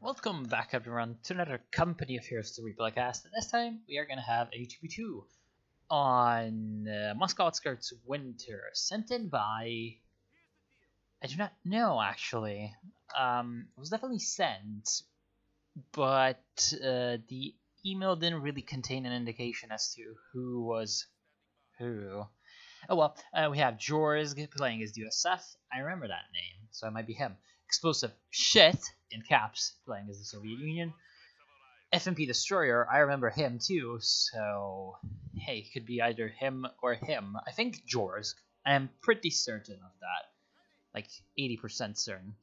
Welcome back everyone to another Company of Heroes 3 podcast. This time we are going to have a 2v2 on Moscow Outskirts Winter, sent in by... I do not know actually. It was definitely sent, but the email didn't really contain an indication as to who was who. Oh well, we have Jorz playing as DSF. I remember that name, so it might be him. Explosive Shit, in caps, playing as the Soviet Union. FMP Destroyer, I remember him too, so hey, it could be either him or him. I think Jorz. I am pretty certain of that. Like 80% certain.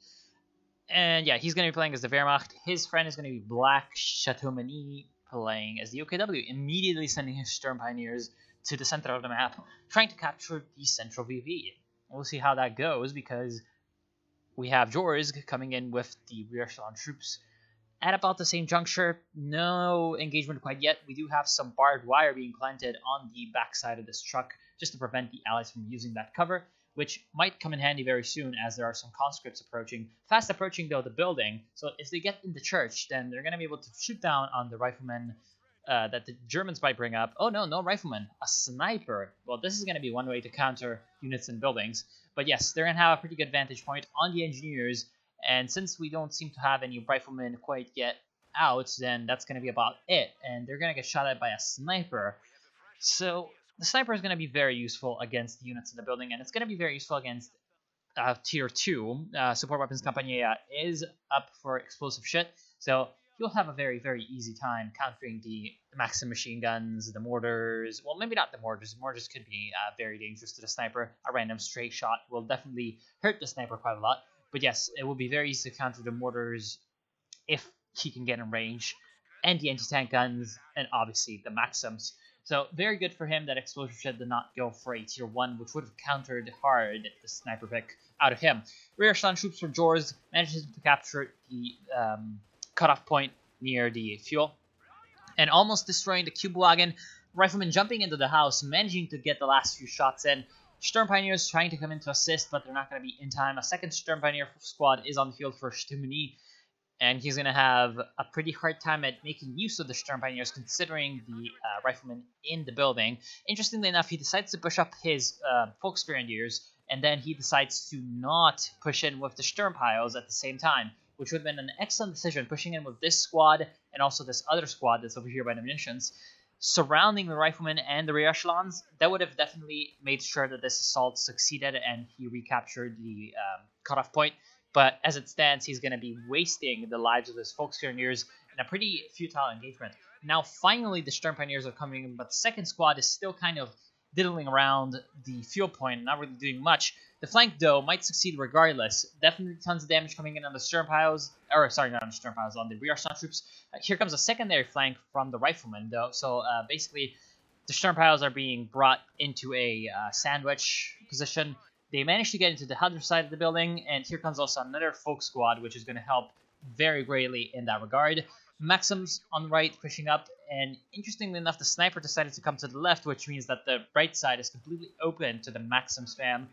And yeah, he's going to be playing as the Wehrmacht. His friend is going to be Black Chateaumeuni, playing as the OKW, immediately sending his Sturm Pioneers to the center of the map, trying to capture the central VV. We'll see how that goes, because we have Jorz coming in with the rear echelon troops at about the same juncture. No engagement quite yet. We do have some barbed wire being planted on the backside of this truck just to prevent the allies from using that cover, which might come in handy very soon as there are some conscripts approaching. Fast approaching, though, the building. So if they get in the church, then they're going to be able to shoot down on the riflemen that the Germans might bring up. Oh, no rifleman. A sniper. Well, this is going to be one way to counter units in buildings. But yes, they're going to have a pretty good vantage point on the engineers. And since we don't seem to have any riflemen quite yet out, then that's going to be about it. And they're going to get shot at by a sniper. So the sniper is going to be very useful against the units in the building. And it's going to be very useful against Tier 2. Support Weapons Compagnia is up for explosive shit. So you'll have a very, very easy time countering the Maxim machine guns, the mortars. Well, maybe not the mortars. Mortars could be very dangerous to the sniper. A random straight shot will definitely hurt the sniper quite a lot. But yes, it will be very easy to counter the mortars if he can get in range, and the anti-tank guns, and obviously the Maxims. So very good for him that Explosive Shit did not go for a Tier 1, which would have countered hard the sniper pick out of him. Rear echelon troops from Jorz manages to capture the cutoff point near the fuel, and almost destroying the cube wagon. Rifleman jumping into the house, managing to get the last few shots in. Sturm Pioneers trying to come in to assist, but they're not going to be in time. A second Sturm Pioneer squad is on the field for Chateaumeuni, and he's going to have a pretty hard time at making use of the Sturm Pioneers, considering the riflemen in the building. Interestingly enough, he decides to push up his Volksgrenadiers, and then he decides to not push in with the Sturm Piles at the same time, which would have been an excellent decision, pushing in with this squad and also this other squad that's over here by the munitions, surrounding the riflemen and the rear echelons. That would have definitely made sure that this assault succeeded and he recaptured the cutoff point. But as it stands, he's going to be wasting the lives of his Volksgrenadiers in a pretty futile engagement. Now, finally, the Sturm Pioneers are coming in, but the second squad is still kind of diddling around the fuel point, not really doing much. The flank, though, might succeed regardless. Definitely tons of damage coming in on the Sturm Piles, or sorry, not on the Sturm Piles, on the rear echelon troops. Here comes a secondary flank from the riflemen, though. So basically, the Sturm Piles are being brought into a sandwich position. They managed to get into the other side of the building, and here comes also another folk squad, which is going to help very greatly in that regard. Maxims on the right pushing up, and interestingly enough, the sniper decided to come to the left, which means that the right side is completely open to the Maxim spam.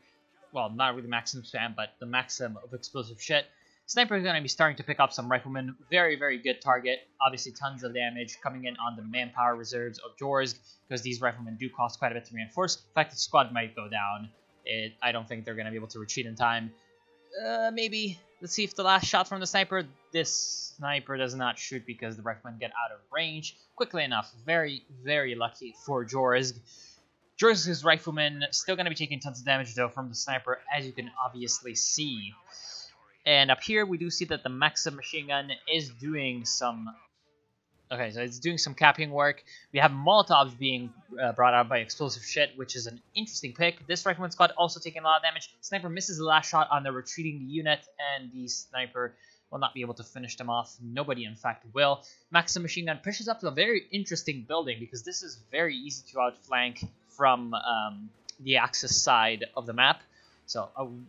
Well, not really Maxim spam, but the Maxim of explosive shit. Sniper is going to be starting to pick up some riflemen. Very, very good target. Obviously, tons of damage coming in on the manpower reserves of Jorz, because these riflemen do cost quite a bit to reinforce. In fact, the squad might go down. I don't think they're going to be able to retreat in time. Maybe. Let's see if the last shot from the sniper. This sniper does not shoot because the riflemen get out of range quickly enough. Very, very lucky for Jorz. Jorz's riflemen still going to be taking tons of damage, though, from the sniper, as you can obviously see. And up here, we do see that the Maxim machine gun is doing some... Okay, so it's doing some capping work. We have Molotovs being brought out by Explosive Shit, which is an interesting pick. This rifleman squad also taking a lot of damage. Sniper misses the last shot on the retreating unit, and the sniper will not be able to finish them off. Nobody, in fact, will. Maxim machine gun pushes up to a very interesting building, because this is very easy to outflank from the Axis side of the map. So I'm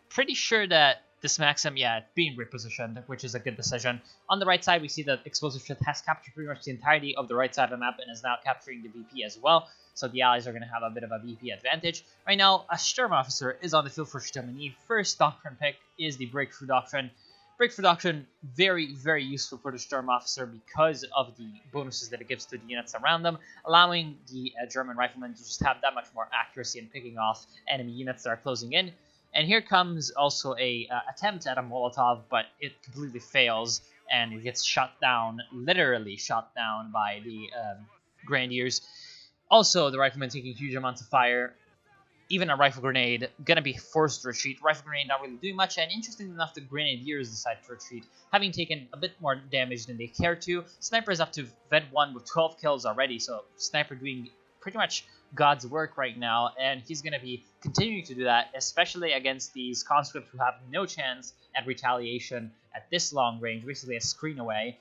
pretty sure that this Maxim, yeah, being repositioned, which is a good decision. On the right side, we see that Explosive Shit has captured pretty much the entirety of the right side of the map and is now capturing the VP as well. So the allies are going to have a bit of a VP advantage. Right now, a Sturm officer is on the field for Chateaumeuni. First doctrine pick is the Breakthrough Doctrine. Breakthrough Doctrine, very, very useful for the Sturm Officer because of the bonuses that it gives to the units around them, allowing the German riflemen to just have that much more accuracy in picking off enemy units that are closing in. And here comes also a attempt at a Molotov, but it completely fails, and it gets shot down, literally shot down by the Grenadiers. Also, the riflemen taking huge amounts of fire. Even a rifle grenade, gonna be forced to retreat. Rifle grenade not really doing much, and interestingly enough, the Grenadiers decide to retreat, having taken a bit more damage than they care to. Sniper is up to Vet 1 with 12 kills already, so Sniper doing pretty much God's work right now, and he's gonna be continuing to do that, especially against these conscripts who have no chance at retaliation at this long range, basically a screen away.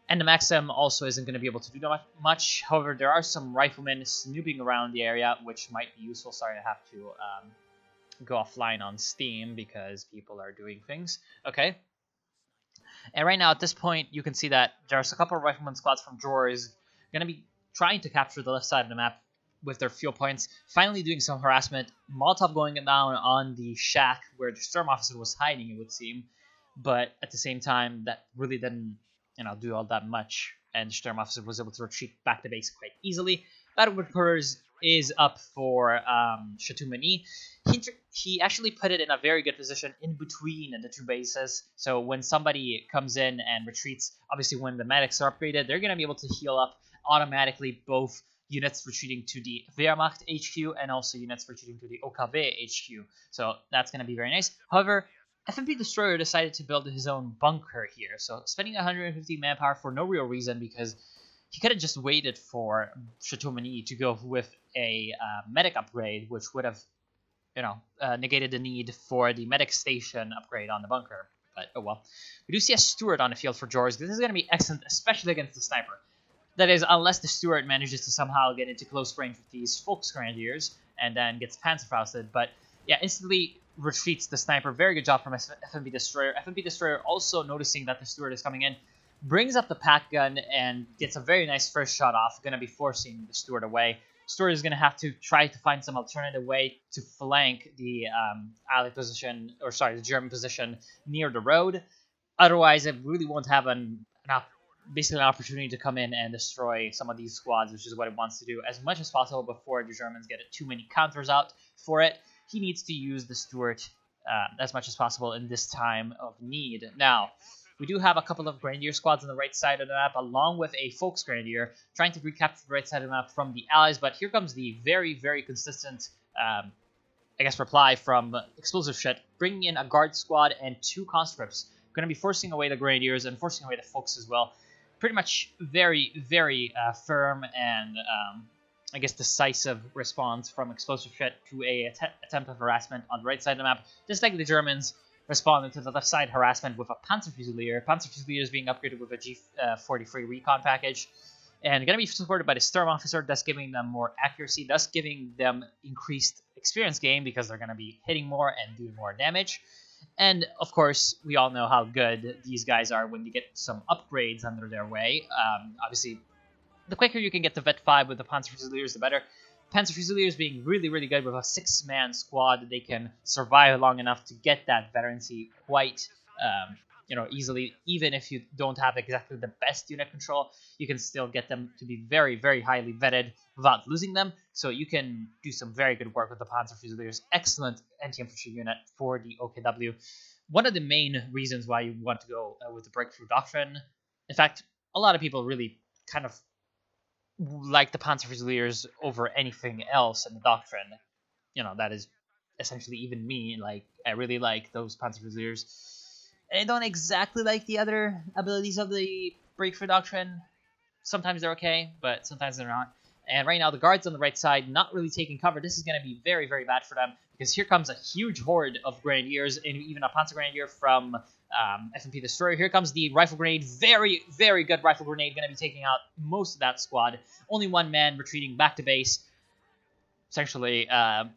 And the Maxim also isn't going to be able to do much. However, there are some riflemen snooping around the area, which might be useful. Sorry, I have to go offline on Steam because people are doing things. Okay. And right now, at this point, you can see that there's a couple of rifleman squads from Drawers going to be trying to capture the left side of the map with their fuel points. Finally doing some harassment. Molotov going down on the shack where the Sturm Officer was hiding, it would seem. But at the same time, that really didn't do all that much, and the Sturm Officer was able to retreat back to base quite easily. Battle Reporters is up for Chateau Mani. He actually put it in a very good position in between the two bases, so when somebody comes in and retreats, obviously when the medics are upgraded, they're going to be able to heal up automatically both units retreating to the Wehrmacht HQ and also units retreating to the OKW HQ, so that's going to be very nice. However, FMP Destroyer decided to build his own bunker here, so spending 150 manpower for no real reason because he could have just waited for Chateau Mani to go with a medic upgrade, which would have, negated the need for the medic station upgrade on the bunker. But oh well. We do see a Stuart on the field for George. This is going to be excellent, especially against the Sniper. That is, unless the Stuart manages to somehow get into close range with these Volksgrenadiers and then gets Panzerfausted. But yeah, instantly retreats the Sniper. Very good job from FMP Destroyer. FMP Destroyer also noticing that the Stuart is coming in, brings up the pack gun and gets a very nice first shot off, going to be forcing the Stuart away. Stuart is going to have to try to find some alternative way to flank the Allied position, or sorry, the German position near the road. Otherwise, it really won't have basically an opportunity to come in and destroy some of these squads, which is what it wants to do as much as possible before the Germans get too many counters out for it. He needs to use the Stuart as much as possible in this time of need. Now, we do have a couple of Grenadier squads on the right side of the map, along with a Volksgrenadier, trying to recapture the right side of the map from the Allies, but here comes the very, very consistent, reply from Explosive Shit, bringing in a Guard squad and 2 conscripts. Going to be forcing away the Grenadiers and forcing away the Volks as well. Pretty much very, very firm and decisive response from Explosive Shit to a attempt of harassment on the right side of the map, just like the Germans responded to the left side harassment with a Panzer Fusilier. Panzer Fusilier is being upgraded with a G43 recon package, and going to be supported by the Sturm Officer, thus giving them more accuracy, thus giving them increased experience gain because they're going to be hitting more and doing more damage. And, of course, we all know how good these guys are when they get some upgrades under their way. Obviously, the quicker you can get to Vet 5 with the Panzer Fusiliers, the better. Panzer Fusiliers being really, really good with a 6-man squad. They can survive long enough to get that veterancy quite easily. Even if you don't have exactly the best unit control, you can still get them to be very, very highly vetted without losing them. So you can do some very good work with the Panzer Fusiliers. Excellent anti-infantry unit for the OKW. One of the main reasons why you want to go with the Breakthrough Doctrine. In fact, a lot of people really kind of like the Panzer Fusiliers over anything else in the Doctrine. That is essentially even me. Like, I really like those Panzer Fusiliers. And I don't exactly like the other abilities of the Breakthrough Doctrine. Sometimes they're okay, but sometimes they're not. And right now, the Guards on the right side not really taking cover. This is going to be very, very bad for them, because here comes a huge horde of Grenadiers, and even a Panzer Grenadier from FMP Destroyer. Here comes the Rifle Grenade. Very, very good Rifle Grenade. Going to be taking out most of that squad. Only one man retreating back to base. Essentially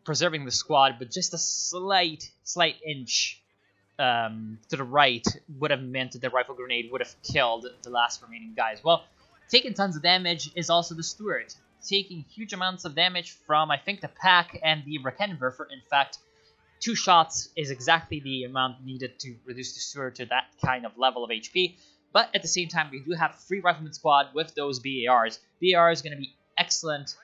preserving the squad, but just a slight inch to the right would have meant that the Rifle Grenade would have killed the last remaining guys. Well, taking tons of damage is also the Stuart. Taking huge amounts of damage from, I think, the Pack and the Raketenwerfer. In fact, 2 shots is exactly the amount needed to reduce the Stuart to that kind of level of HP. But at the same time, we do have Free Rifleman Squad with those BARs. BAR is going to be excellent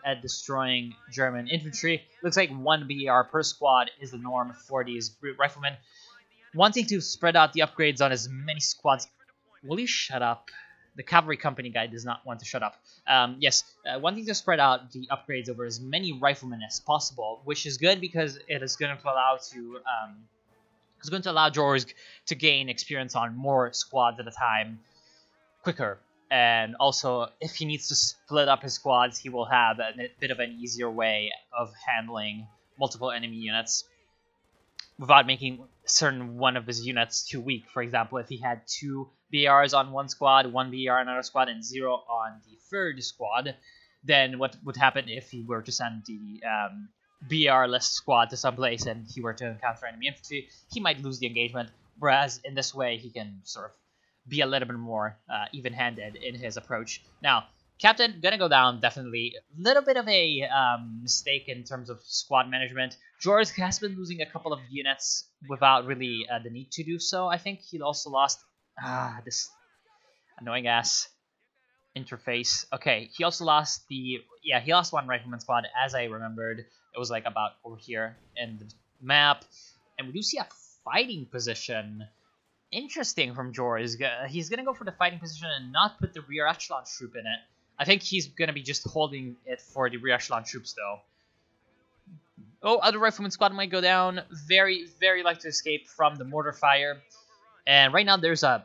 at destroying German infantry. Looks like 1 BAR per squad is the norm for these riflemen. Wanting to spread out the upgrades on as many squads. Will you shut up? The cavalry company guy does not want to shut up. Wanting to spread out the upgrades over as many riflemen as possible, which is good because it is going to allow Jorg to gain experience on more squads at a time quicker. And also, if he needs to split up his squads, he will have a bit of an easier way of handling multiple enemy units without making certain one of his units too weak. For example, if he had 2 BRs on one squad, 1 BR on another squad, and 0 on the third squad, then what would happen if he were to send the BR-less squad to some place and he were to encounter enemy infantry? He might lose the engagement, whereas in this way he can sort of be a little bit more even-handed in his approach. Now, Captain, gonna go down, definitely. A little bit of a mistake in terms of squad management. Jorg has been losing a couple of units without really the need to do so. I think he also lost this annoying ass interface. Okay, he also lost he lost 1 rifleman squad, as I remembered. It was like about over here in the map. And we do see a fighting position. Interesting from Jorg. He's going to go for the fighting position and not put the rear echelon troop in it. I think he's going to be just holding it for the rear echelon troops, though. Oh, other rifleman squad might go down. Very, very likely to escape from the mortar fire. And right now there's a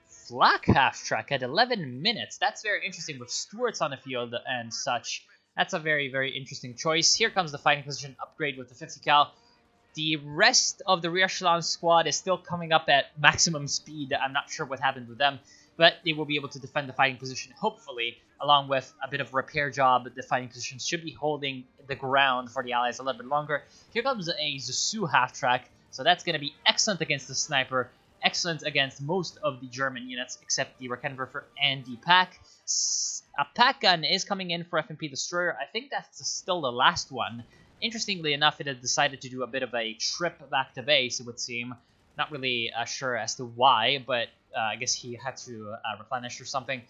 flak half-track at 11 minutes. That's very interesting with Stuarts on the field and such. That's a very, very interesting choice. Here comes the fighting position upgrade with the 50 cal. The rest of the rear echelon squad is still coming up at maximum speed. I'm not sure what happened with them, but they will be able to defend the fighting position, hopefully, along with a bit of repair job. The fighting position should be holding the ground for the Allies a little bit longer. Here comes a Zusu half-track, so that's going to be excellent against the sniper, excellent against most of the German units, except the Raketenwerfer and the Pack. A Pack gun is coming in for FMP Destroyer. I think that's still the last one. Interestingly enough, it had decided to do a bit of a trip back to base, it would seem. Not really sure as to why, but I guess he had to replenish or something.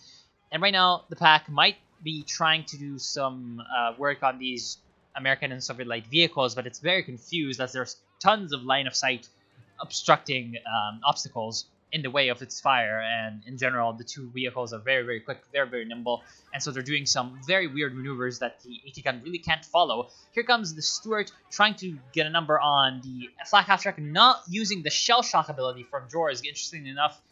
And right now, the Pack might be trying to do some work on these American and Soviet light vehicles, but it's very confused as there's tons of line of sight obstructing obstacles in the way of its fire, and in general the 2 vehicles are very, very quick, very, very nimble, and so they're doing some very weird maneuvers that the AT gun really can't follow. Here comes the Stuart trying to get a number on the flak half-track, not using the shell shock ability from Jorg. Interestingly enough,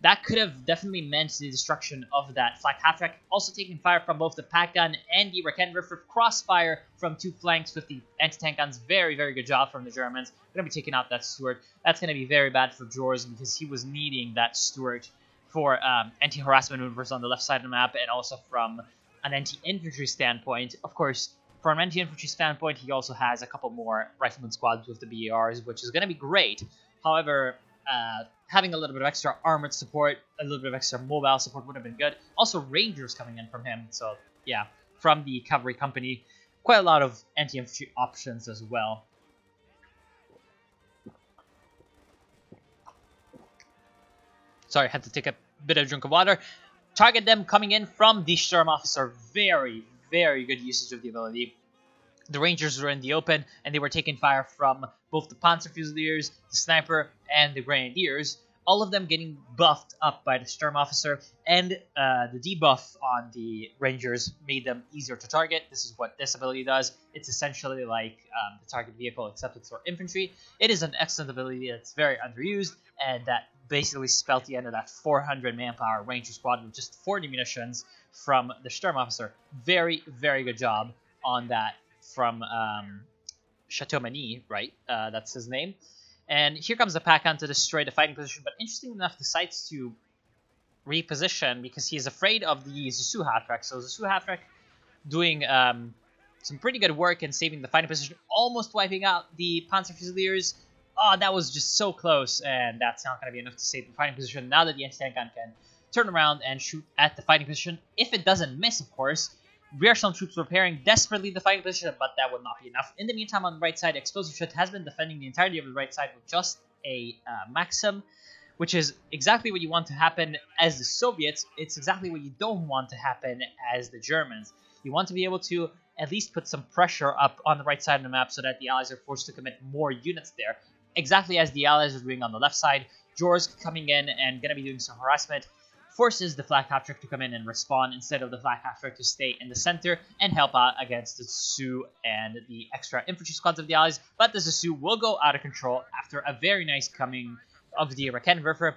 that could have definitely meant the destruction of that flak half-track. Also taking fire from both the Pack gun and the Raketenwerfer. Crossfire from 2 flanks with the anti-tank guns. Very, very good job from the Germans. Going to be taking out that Stuart. That's going to be very bad for Jorg because he was needing that Stuart for anti-harassment maneuvers on the left side of the map, and also from an anti-infantry standpoint. Of course, from an anti-infantry standpoint, he also has a couple more rifleman squads with the BARs, which is going to be great. However, having a little bit of extra armored support, a little bit of extra mobile support would have been good. Also, Rangers coming in from him. So, yeah, from the cavalry company. Quite a lot of anti-infantry options as well. Sorry, I had to take a bit of drink of water. Target them coming in from the Sturmofficer. Very, very good usage of the ability. The Rangers were in the open, and they were taking fire from both the Panzer Fusiliers, the Sniper, and the Grenadiers. All of them getting buffed up by the Sturmofficer, and the debuff on the Rangers made them easier to target. This is what this ability does. It's essentially like the target vehicle, except it's for infantry. It is an excellent ability that's very underused, and that basically spelled the end of that 400 manpower Ranger squad with just 40 munitions from the Sturmofficer. Very, very good job on that from Chateau-Mani, right? That's his name. And here comes the Pack on to destroy the fighting position, but interesting enough, decides to reposition because he is afraid of the Zusu half-track. So Zusu half-track doing some pretty good work in saving the fighting position, almost wiping out the Panzer Fusiliers. Oh, that was just so close, and that's not going to be enough to save the fighting position. Now that the anti-tank gun can turn around and shoot at the fighting position, if it doesn't miss, of course, Rear echelon troops preparing desperately the fighting position, but that would not be enough. In the meantime, on the right side, Explosive Shit has been defending the entirety of the right side with just a Maxim, which is exactly what you want to happen as the Soviets. It's exactly what you don't want to happen as the Germans. You want to be able to at least put some pressure up on the right side of the map so that the Allies are forced to commit more units there, exactly as the Allies are doing on the left side. Jorsk coming in and going to be doing some harassment forces the Flak Half-Track to come in and respawn instead of the Flak Half-Track to stay in the center and help out against the Zhu and the extra infantry squads of the Allies. But the Zhu will go out of control after a very nice coming of the Raketenwerfer,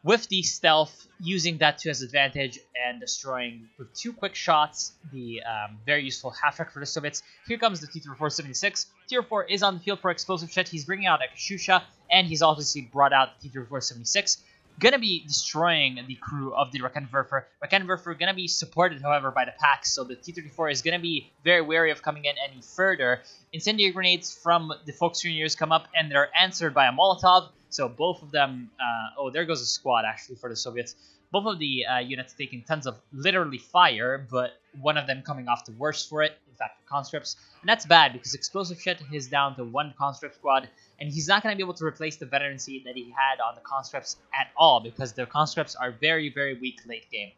with the stealth, using that to his advantage and destroying with 2 quick shots the very useful half-track for the Soviets. Here comes the T-3476. T-34 is on the field for Explosive Shit. He's bringing out a Katyusha, and he's obviously brought out the T-3476. Gonna be destroying the crew of the Raketenwerfer. Raketenwerfer gonna be supported, however, by the packs, so the T-34 is gonna be very wary of coming in any further. Incendiary grenades from the Volksgrenadiers come up, and they're answered by a Molotov. So both of them, oh, there goes a squad actually for the Soviets. Both of the units taking tons of literally fire, but one of them coming off the worst for it, in fact, the conscripts. And that's bad because Explosive Shit is down to 1 conscript squad, and he's not going to be able to replace the veterancy that he had on the conscripts at all because the conscripts are very, very weak late game.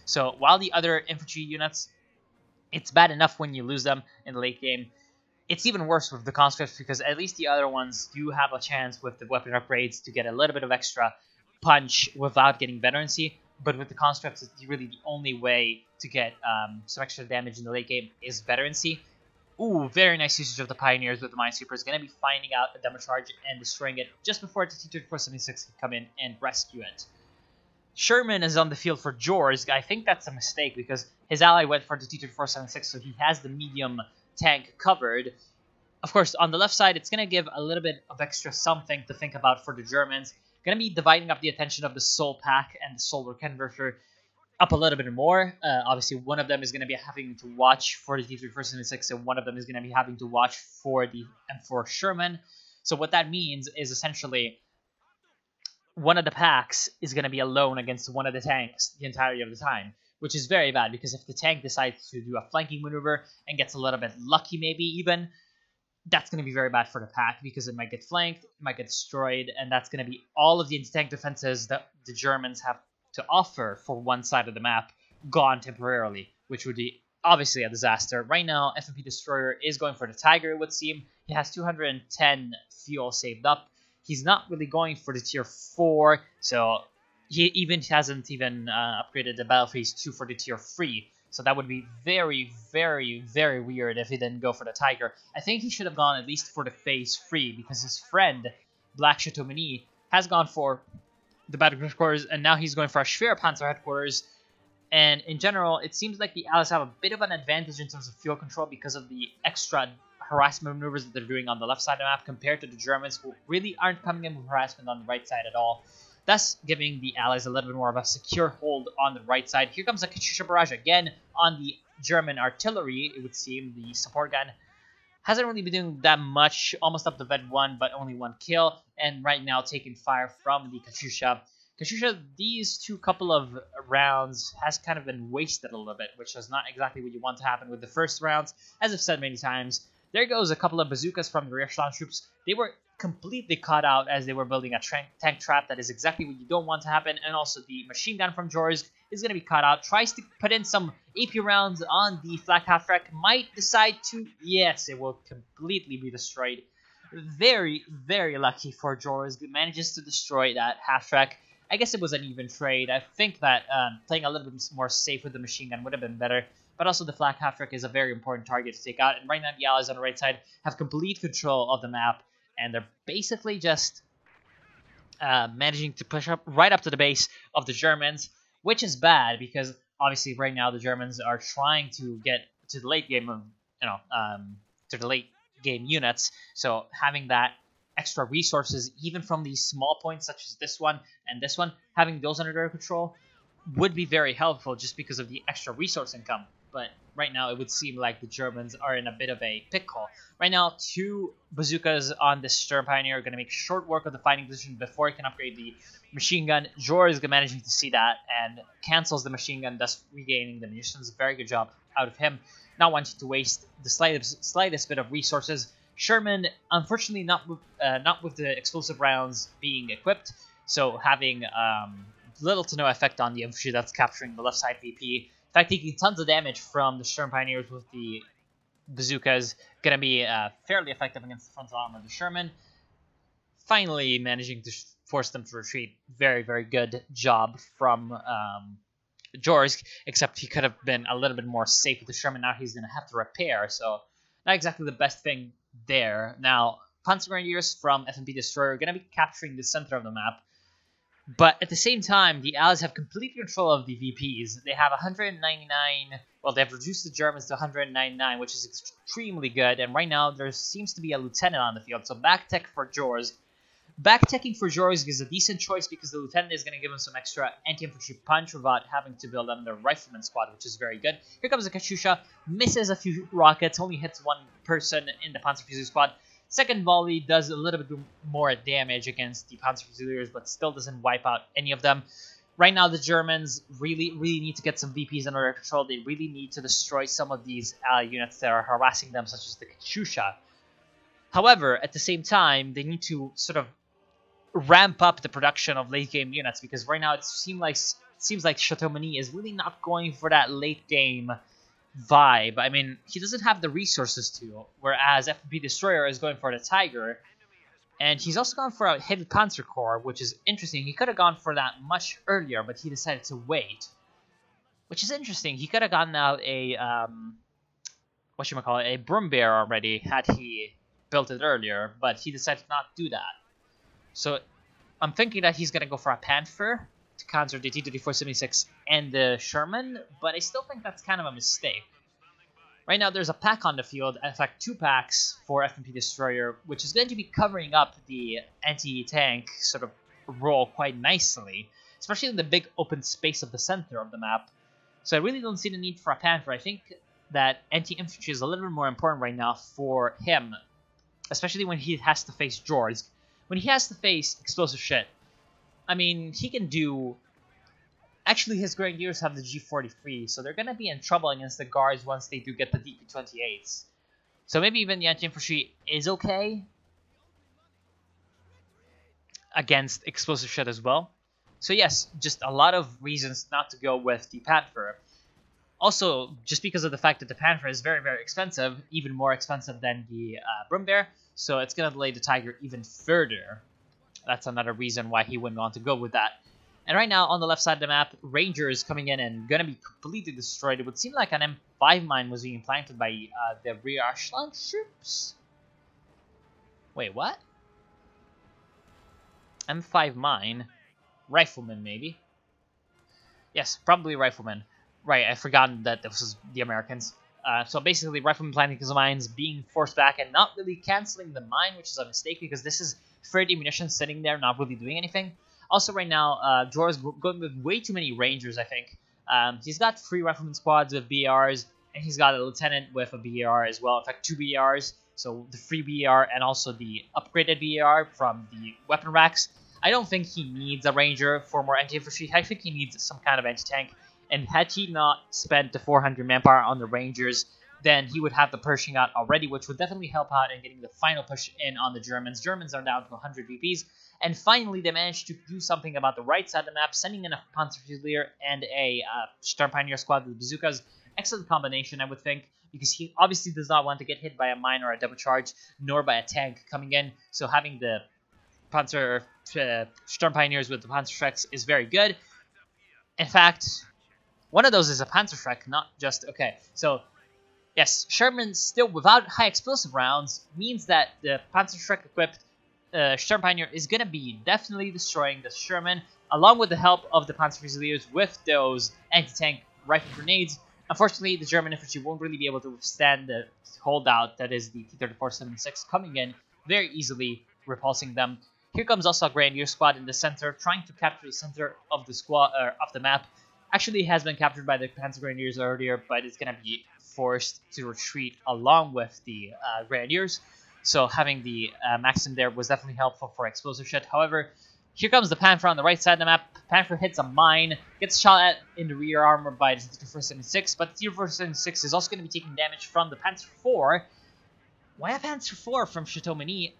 So while the other infantry units, it's bad enough when you lose them in the late game. It's even worse with the conscripts because at least the other ones do have a chance with the weapon upgrades to get a little bit of extra punch without getting veterancy. But with the conscripts, it's really the only way to get some extra damage in the late game is veterancy. Ooh, very nice usage of the Pioneers with the Minesweepers. Going to be finding out a demo charge and destroying it just before the T-3476 can come in and rescue it. Sherman is on the field for Jorsk. I think that's a mistake because his ally went for the T-3476, so he has the medium tank covered. Of course, on the left side, it's going to give a little bit of extra something to think about for the Germans. Going to be dividing up the attention of the Soul Pack and the Soul Raketenwerfer up a little bit more. Obviously, one of them is going to be having to watch for the T-3476, and one of them is going to be having to watch for the M4 Sherman. So what that means is essentially one of the packs is going to be alone against one of the tanks the entirety of the time, which is very bad because if the tank decides to do a flanking maneuver and gets a little bit lucky maybe even, that's going to be very bad for the pack because it might get flanked, it might get destroyed, and that's going to be all of the anti-tank defenses that the Germans have to offer for one side of the map gone temporarily, which would be obviously a disaster. Right now, FMP Destroyer is going for the Tiger, it would seem. He has 210 fuel saved up. He's not really going for the tier 4, so he hasn't even upgraded the Battle Phase 2 for the tier 3. So that would be very, very, very weird if he didn't go for the Tiger. I think he should have gone at least for the Phase 3 because his friend, Black Chateau-Mini, has gone for the Battle Headquarters, and now he's going for a Schwerpanzer Headquarters. And in general, it seems like the Allies have a bit of an advantage in terms of fuel control because of the extra harassment maneuvers that they're doing on the left side of the map compared to the Germans, who really aren't coming in with harassment on the right side at all, thus giving the Allies a little bit more of a secure hold on the right side. Here comes a Katyusha barrage again on the German artillery. It would seem the support gun hasn't really been doing that much, almost up to Ved 1, but only 1 kill, and right now taking fire from the Katyusha. Katyusha, these couple of rounds has kind of been wasted a little bit, which is not exactly what you want to happen with the first rounds. As I've said many times, there goes a couple of bazookas from the rear echelon troops. They were completely caught out as they were building a tank trap. That is exactly what you don't want to happen. And also the machine gun from Jorsk is going to be caught out. Tries to put in some AP rounds on the Flak Half-Track. Might decide to... Yes, it will completely be destroyed. Very, very lucky for Jorsk. It manages to destroy that Half-Track. I guess it was an even trade. I think that playing a little bit more safe with the machine gun would have been better. But also the Flak Half-Track is a very important target to take out. And right now the Allies on the right side have complete control of the map. And they're basically just managing to push up right up to the base of the Germans, which is bad because obviously right now the Germans are trying to get to the late game of, to the late game units. So having that extra resources, even from these small points such as this one and this one, having those under their control would be very helpful just because of the extra resource income. But right now it would seem like the Germans are in a bit of a pickle. Right now, 2 bazookas on this Sturm Pioneer are going to make short work of the fighting position before he can upgrade the machine gun. Jor is managing to see that and cancels the machine gun, thus regaining the munitions. Very good job out of him, not wanting to waste the slightest bit of resources. Sherman, unfortunately, not with the explosive rounds being equipped, so having little to no effect on the infantry that's capturing the left side VP. In fact, taking tons of damage from the Sturm Pioneers with the bazookas, gonna be fairly effective against the frontal armor of the Sherman. Finally managing to force them to retreat. Very, very good job from Jorsk, except he could have been a little bit more safe with the Sherman. Now he's gonna have to repair, so not exactly the best thing there. Now, Panzer Grenadiers from FMP Destroyer are gonna be capturing the center of the map. But at the same time, the Allies have complete control of the VPs. They have 199... Well, they've reduced the Germans to 199, which is extremely good. And right now, there seems to be a lieutenant on the field. So backtech for Jorsk. Backteching for Jorsk is a decent choice because the lieutenant is going to give him some extra anti-infantry punch without having to build another rifleman squad, which is very good. Here comes the Katyusha. Misses a few rockets. Only hits one person in the Panzer Fusilier squad. Second volley does a little bit more damage against the Panzer Fusiliers, but still doesn't wipe out any of them. Right now, the Germans really need to get some VPs under control. They really need to destroy some of these units that are harassing them, such as the Katyusha. However, at the same time, they need to sort of ramp up the production of late-game units, because right now it seems like Chateau Moni is really not going for that late-game vibe. I mean, he doesn't have the resources to, whereas FMP Destroyer is going for the Tiger, and he's also gone for a Heavy Panzer Corps, which is interesting. He could have gone for that much earlier, but he decided to wait, which is interesting. He could have gotten out a a Brummbär already had he built it earlier, but he decided to not do that. So I'm thinking that he's gonna go for a Panther to counter the T-3476 and the Sherman, but I still think that's kind of a mistake. Right now, there's a pack on the field, in fact, 2 packs for FMP Destroyer, which is going to be covering up the anti-tank sort of role quite nicely, especially in the big open space of the center of the map. So I really don't see the need for a Panther. I think that anti-infantry is a little bit more important right now for him, especially when he has to face Jorsk. When he has to face explosive shit, I mean, he can do... Actually, his Grenadiers have the G43, so they're going to be in trouble against the Guards once they do get the DP28s. So maybe even the anti-infantry is okay against explosive shit as well. So yes, just a lot of reasons not to go with the Panther. Also, just because of the fact that the Panther is very, very expensive, even more expensive than the Brummbär, so it's going to delay the Tiger even further. That's another reason why he wouldn't want to go with that. And right now, on the left side of the map, Rangers coming in and going to be completely destroyed. It would seem like an M5 mine was being planted by the rear echelon troops. Wait, what? M5 mine? Rifleman, maybe? Yes, probably Rifleman. Right, I forgot that this was the Americans. So basically, Rifleman planting his mines, being forced back, and not really canceling the mine, which is a mistake, because this is 30 munitions sitting there, not really doing anything. Also, right now, Jor's going with way too many Rangers, I think. He's got 3 Rifleman squads with BRs, and he's got a Lieutenant with a BR as well. In fact, 2 BRs, so the free BR and also the upgraded BR from the weapon racks. I don't think he needs a Ranger for more anti-infantry. I think he needs some kind of anti-tank. And had he not spent the 400 manpower on the Rangers, then he would have the Pershing out already, which would definitely help out in getting the final push in on the Germans. Germans are down to 100 VPs. And finally, they managed to do something about the right side of the map, sending in a Panzer Fusilier and a Sturm Pioneer squad with bazookas. Excellent combination, I would think, because he obviously does not want to get hit by a mine or a double charge, nor by a tank coming in. So having the Panzer Sturm Pioneers with the Panzerschrecks is very good. In fact, one of those is a Panzerschreck, not just... Okay, so... Yes, Sherman still without high explosive rounds means that the Panzerschreck-equipped Sturm Pioneer is going to be definitely destroying the Sherman, along with the help of the Panzer Fusiliers with those anti-tank rifle grenades. Unfortunately, the German infantry won't really be able to withstand the holdout that is the T-3476 coming in very easily, repulsing them. Here comes also a Grenadier squad in the center, trying to capture the center of the squad of the map. Actually, it has been captured by the Panzer Grenadiers earlier, but it's going to be forced to retreat along with the Grenadiers. So having the Maxim there was definitely helpful for explosive shit. However, Here comes the Panther on the right side of the map. Panther hits a mine, gets shot at in the rear armor by the T-476, but the T-476 is also going to be taking damage from the Panzer IV. Why a Panzer IV from Chateau Mini?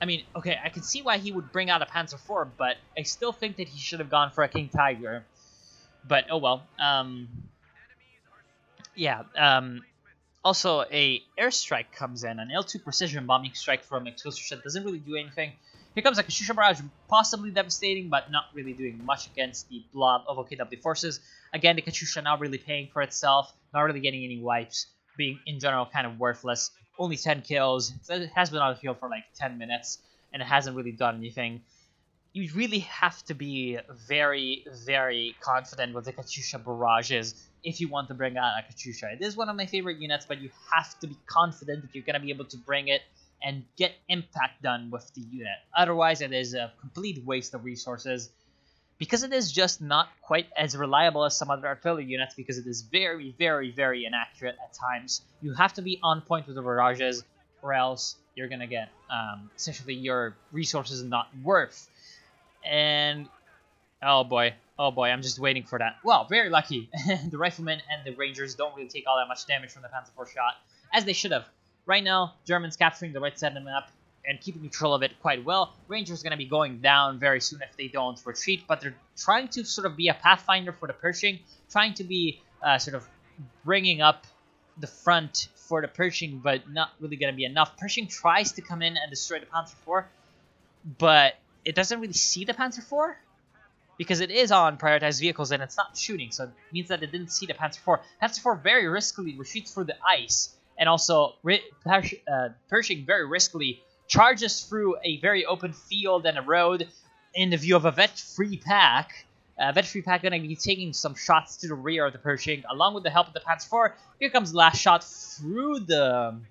I mean, okay, I can see why he would bring out a Panzer IV, but I still think that he should have gone for a King Tiger. But, oh well. Also, a airstrike comes in, an L2 precision bombing strike from Explosive Shed doesn't really do anything. Here comes a Katyusha barrage, possibly devastating, but not really doing much against the blob of OKW forces. Again, the Katyusha not really paying for itself, not really getting any wipes, being in general kind of worthless. Only 10 kills. It has been on the field for like 10 minutes, and it hasn't really done anything. You really have to be very, very confident with the Katyusha barrages if you want to bring out a Katyusha. It is one of my favorite units, but you have to be confident that you're going to be able to bring it and get impact done with the unit. Otherwise, it is a complete waste of resources, because it is just not quite as reliable as some other artillery units, because it is very, very, very inaccurate at times. You have to be on point with the barrages, or else you're going to get, essentially, your resources not worth. And, oh boy, I'm just waiting for that. Well, very lucky. The Riflemen and the Rangers don't really take all that much damage from the Panzer IV shot, as they should have. Right now, Germans capturing the right side of the map and keeping control of it quite well. Rangers going to be going down very soon if they don't retreat, but they're trying to sort of be a pathfinder for the Pershing, trying to be sort of bringing up the front for the Pershing, but not really going to be enough. Pershing tries to come in and destroy the Panzer IV, but it doesn't really see the Panzer IV, because it is on prioritized vehicles and it's not shooting, so it means that it didn't see the Panzer IV. Panzer IV very riskily retreats through the ice, and also Pershing very riskily charges through a very open field and a road in the view of a Vet-free pack. Vet-free pack going to be taking some shots to the rear of the Pershing, along with the help of the Panzer IV. Here comes the last shot through the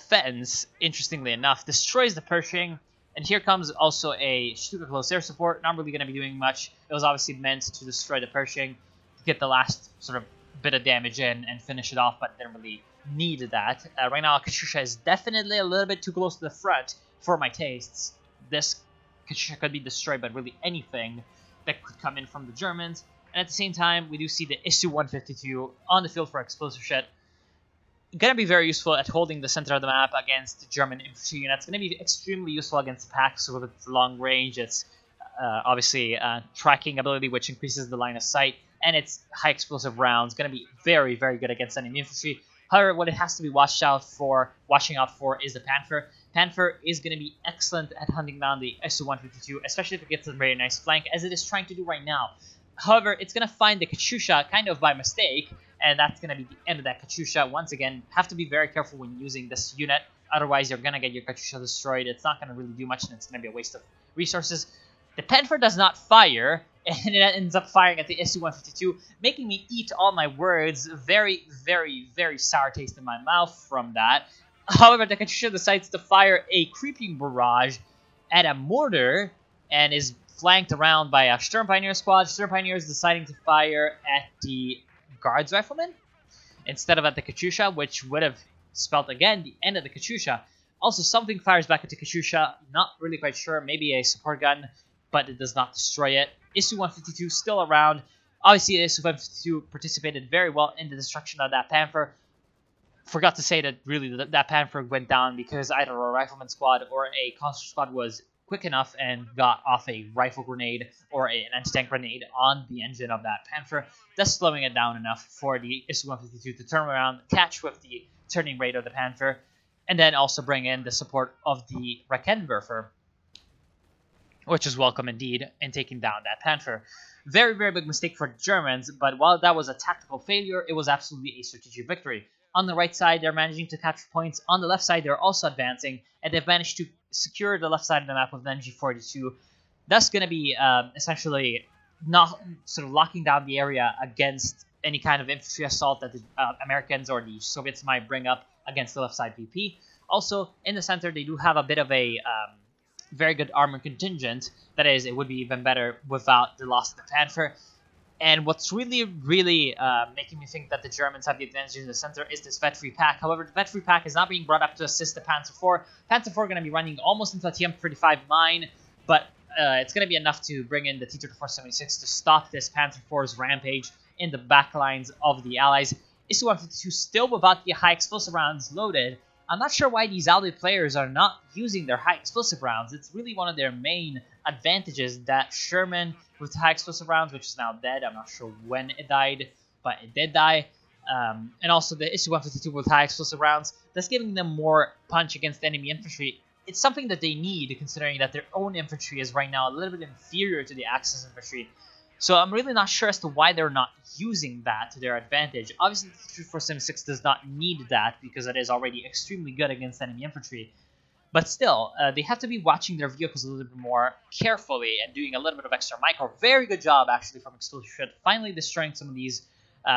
fence, interestingly enough, destroys the Pershing. And here comes also a Stuka close air support, not really going to be doing much. It was obviously meant to destroy the Pershing, to get the last sort of bit of damage in and finish it off, but didn't really need that. Right now, Katyusha is definitely a little bit too close to the front for my tastes. This Katyusha could be destroyed by really anything that could come in from the Germans. And at the same time, we do see the Isu-152 on the field for Explosive Shed. Going to be very useful at holding the center of the map against the German infantry units. Going to be extremely useful against packs with its long range. It's obviously tracking ability, which increases the line of sight, and its high explosive rounds. Going to be very, very good against enemy infantry. However, what it has to be watching out for is the Panther. Panther is going to be excellent at hunting down the Isu-152, especially if it gets a very nice flank, as it is trying to do right now. However, it's going to find the Katyusha kind of by mistake, and that's going to be the end of that Katyusha. Once again, have to be very careful when using this unit, otherwise you're going to get your Katyusha destroyed. It's not going to really do much, and it's going to be a waste of resources. The Panther does not fire, and it ends up firing at the Isu-152, making me eat all my words. Very, very, very sour taste in my mouth from that. However, the Katyusha decides to fire a creeping barrage at a mortar, and is flanked around by a Sturm Pioneer squad. Sturm Pioneers deciding to fire at the Guards Riflemen instead of at the Katyusha, which would have spelled again the end of the Katyusha. Also, something fires back at the Katyusha, not really quite sure, maybe a support gun, but it does not destroy it. Isu-152 still around. Obviously, Isu-152 participated very well in the destruction of that Panther. Forgot to say that really that Panther went down because either a Rifleman squad or a Conscript squad was quick enough and got off a rifle grenade or an anti-tank grenade on the engine of that Panther, thus slowing it down enough for the Isu-152 to turn around, catch with the turning rate of the Panther, and then also bring in the support of the Raketenwerfer, which is welcome indeed in taking down that Panther. Very, very big mistake for the Germans, but while that was a tactical failure, it was absolutely a strategic victory. On the right side, they're managing to capture points. On the left side, they're also advancing, and they've managed to secure the left side of the map with an MG42. That's going to be essentially not sort of locking down the area against any kind of infantry assault that the Americans or the Soviets might bring up against the left side VP. Also, in the center, they do have a bit of a very good armor contingent. That is, it would be even better without the loss of the Panther. And what's really making me think that the Germans have the advantage in the center is this vet-free pack. However, the vet-free pack is not being brought up to assist the Panzer IV. Panzer IV going to be running almost into a TM35 mine, but it's going to be enough to bring in the T-34-76 to stop this Panzer IV's rampage in the back lines of the Allies. Isu-152 still without the high explosive rounds loaded. I'm not sure why these Allied players are not using their high explosive rounds. It's really one of their main advantages that Sherman with high explosive rounds, which is now dead. I'm not sure when it died, but it did die. And also the Isu-152 with high explosive rounds, that's giving them more punch against enemy infantry. It's something that they need, considering that their own infantry is right now a little bit inferior to the Axis infantry. So I'm really not sure as to why they're not using that to their advantage. Obviously, the T-34-76 does not need that because it is already extremely good against enemy infantry. But still, they have to be watching their vehicles a little bit more carefully and doing a little bit of extra micro. Very good job, actually, from Explosive Shred, finally destroying some of these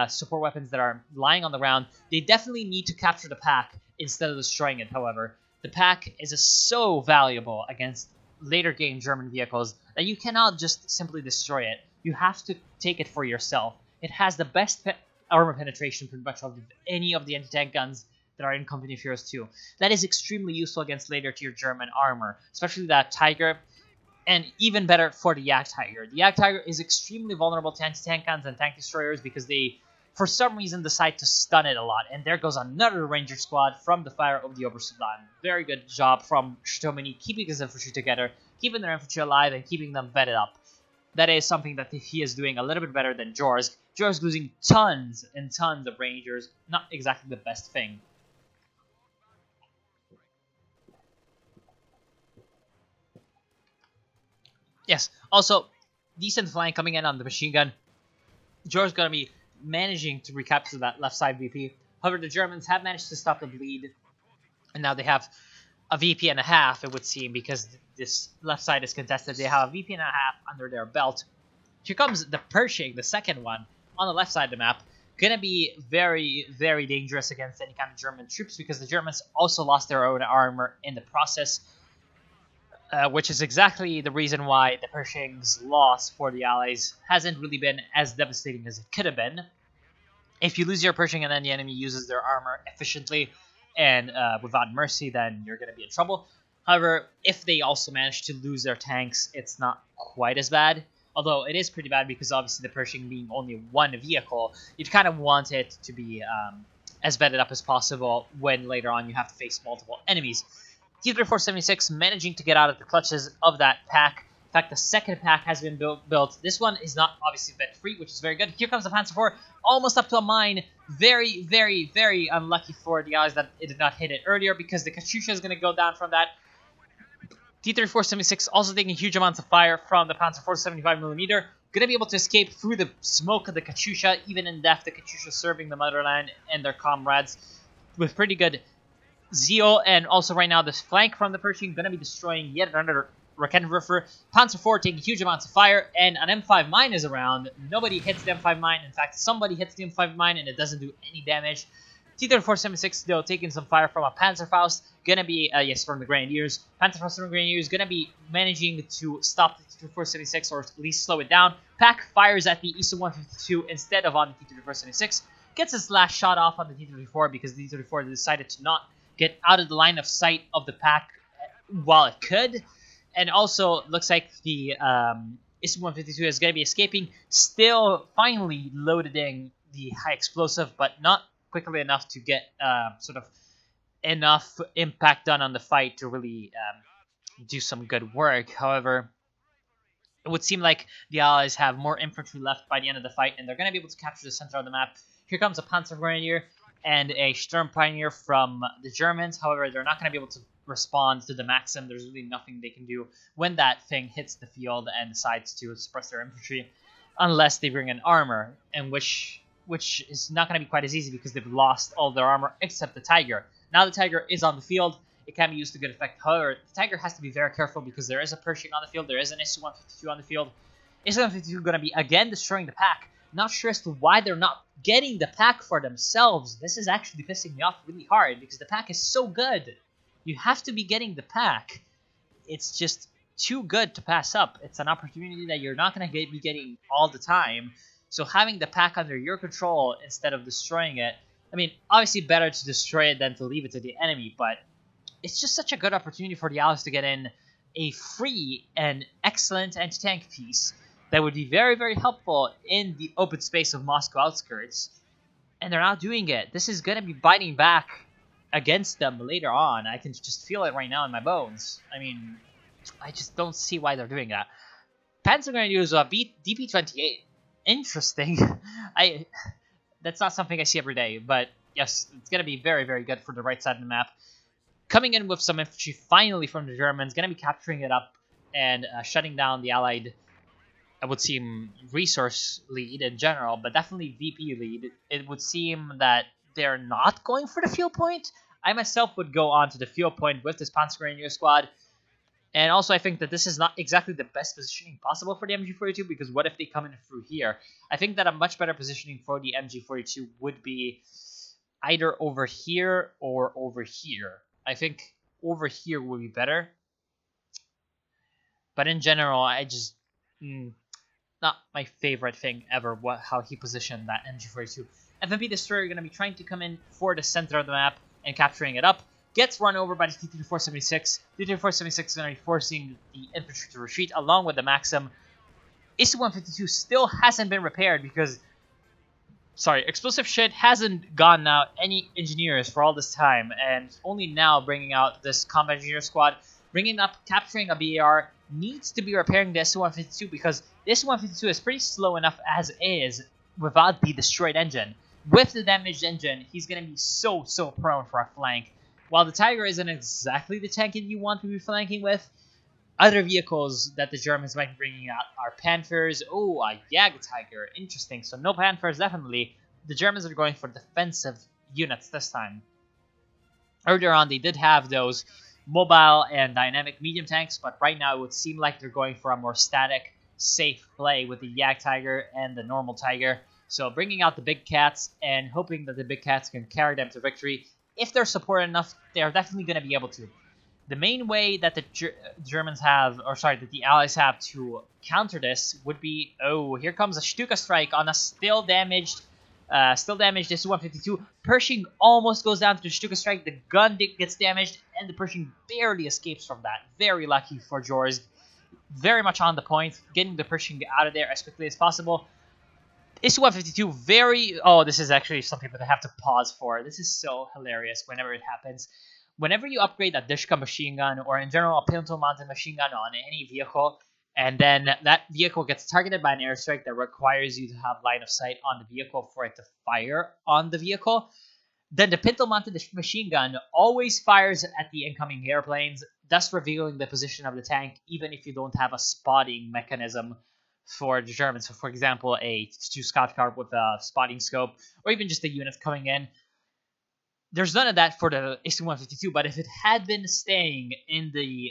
support weapons that are lying on the ground. They definitely need to capture the pack instead of destroying it, however. The pack is so valuable against later game German vehicles that you cannot just simply destroy it. You have to take it for yourself. It has the best armor penetration pretty much of any of the anti-tank guns that are in Company of Heroes 2. That is extremely useful against later tier German armor, especially that Tiger, and even better for the Jagdtiger. The Jagdtiger is extremely vulnerable to anti-tank guns and tank destroyers because they, for some reason, decide to stun it a lot. And there goes another Ranger squad from the fire of the Obersudan. Very good job from Stomini, keeping his infantry together, keeping their infantry alive, and keeping them vetted up. That is something that he is doing a little bit better than Jorsk. Jorsk losing tons and tons of Rangers, not exactly the best thing. Yes, also, decent flank coming in on the machine gun. Jorsk's going to be managing to recapture that left side VP. However, the Germans have managed to stop the bleed, and now they have a VP and a half, it would seem, because this left side is contested. They have a VP and a half under their belt. Here comes the Pershing, the second one, on the left side of the map. Gonna be very, very dangerous against any kind of German troops because the Germans also lost their own armor in the process, which is exactly the reason why the Pershing's loss for the Allies hasn't really been as devastating as it could have been. If you lose your Pershing and then the enemy uses their armor efficiently and without mercy, then you're going to be in trouble. However, if they also manage to lose their tanks, it's not quite as bad. Although it is pretty bad because obviously the Pershing being only one vehicle, you'd kind of want it to be as vetted up as possible when later on you have to face multiple enemies. T-34-76 managing to get out of the clutches of that pack. In fact, the second pack has been built. This one is not obviously vet-free, which is very good. Here comes the Panzer IV, almost up to a mine. Very, very, very unlucky for the Allies that it did not hit it earlier because the Katyusha is going to go down from that. T-34-76 also taking huge amounts of fire from the Panzer IV 75mm. Going to be able to escape through the smoke of the Katyusha. Even in death, the Katyusha serving the motherland and their comrades with pretty good zeal. And also right now, this flank from the Pershing going to be destroying yet another Raketenwerfer. Panzer IV taking huge amounts of fire, and an M5 mine is around. Nobody hits the M5 mine. In fact, somebody hits the M5 mine and it doesn't do any damage. T-34-76 though taking some fire from a Panzerfaust. Gonna be, yes, from the Grenadiers. Panzerfaust from the Grenadiers gonna be managing to stop the T-34-76 or at least slow it down. Pack fires at the Isu-152 instead of on the T-34-76. Gets his last shot off on the T-34 because the T-34 decided to not get out of the line of sight of the pack while it could. And also, looks like the Isu-152 is going to be escaping. Still finally loaded in the high explosive, but not quickly enough to get sort of enough impact done on the fight to really do some good work. However, it would seem like the Allies have more infantry left by the end of the fight, and they're going to be able to capture the center of the map. Here comes a Panzer Grenadier and a Sturm Pioneer from the Germans. However, they're not going to be able to respond to the Maxim. There's really nothing they can do when that thing hits the field and decides to suppress their infantry, unless they bring in armor, and which is not going to be quite as easy because they've lost all their armor except the Tiger. Now the Tiger is on the field. It can be used to good effect. However, the Tiger has to be very careful because there is a Pershing on the field. There is an Isu-152 on the field. Isu-152 going to be again destroying the pack. Not sure as to why they're not getting the pack for themselves. This is actually pissing me off really hard because the pack is so good. You have to be getting the pack. It's just too good to pass up. It's an opportunity that you're not going to be getting all the time. So having the pack under your control instead of destroying it, I mean, obviously better to destroy it than to leave it to the enemy, but it's just such a good opportunity for the Allies to get in a free and excellent anti-tank piece that would be very, very helpful in the open space of Moscow outskirts. And they're not doing it. This is going to be biting back against them later on. I can just feel it right now in my bones. I mean, I just don't see why they're doing that. Panzer Grenadiers DP-28. Interesting. That's not something I see every day, but yes, it's going to be very, very good for the right side of the map. Coming in with some infantry finally from the Germans, going to be capturing it up and shutting down the Allied, I would seem, resource lead in general, but definitely VP lead. It would seem that they're not going for the field point. I myself would go on to the field point with this Panzer Grenadier squad. And also, I think that this is not exactly the best positioning possible for the MG42, because what if they come in through here? I think that a much better positioning for the MG42 would be either over here or over here. I think over here would be better. But in general, I just... not my favorite thing ever, how he positioned that MG42. FMP Destroyer going to be trying to come in for the center of the map and capturing it up. Gets run over by the T-3476. T-3476 is going to be forcing the infantry to retreat along with the Maxim. Isu-152 still hasn't been repaired because... Sorry, Explosive Shit hasn't gotten out any engineers for all this time, and only now bringing out this combat engineer squad, bringing up, capturing a BAR, needs to be repairing the Su-152 because the Su-152 is pretty slow enough as is without the destroyed engine. With the damaged engine, he's going to be so prone for a flank. While the Tiger isn't exactly the tank that you want to be flanking with, other vehicles that the Germans might be bringing out are Panthers. Oh, a Jagdtiger. Interesting. So no Panthers, definitely. The Germans are going for defensive units this time. Earlier on, they did have those mobile and dynamic medium tanks, but right now it would seem like they're going for a more static, safe play with the Jagdtiger and the normal Tiger. So bringing out the big cats and hoping that the big cats can carry them to victory. If they're supported enough, they're definitely going to be able to. The main way that the Germans have, or sorry, that the Allies have to counter this would be, oh, here comes a Stuka strike on a still damaged Su-152. Pershing almost goes down to the Stuka strike. The gun gets damaged, and the Pershing barely escapes from that. Very lucky for Jorsk. Very much on the point, getting the Pershing out of there as quickly as possible. Su-152 very... Oh, this is actually something that I have to pause for. This is so hilarious whenever it happens. Whenever you upgrade a Dishka machine gun, or in general a pintle-mounted machine gun on any vehicle, and then that vehicle gets targeted by an airstrike that requires you to have line of sight on the vehicle for it to fire on the vehicle, then the pintle-mounted machine gun always fires at the incoming airplanes, thus revealing the position of the tank, even if you don't have a spotting mechanism for the Germans. So, for example, a 2 scout car with a spotting scope, or even just a unit coming in. There's none of that for the Su-152, but if it had been staying in the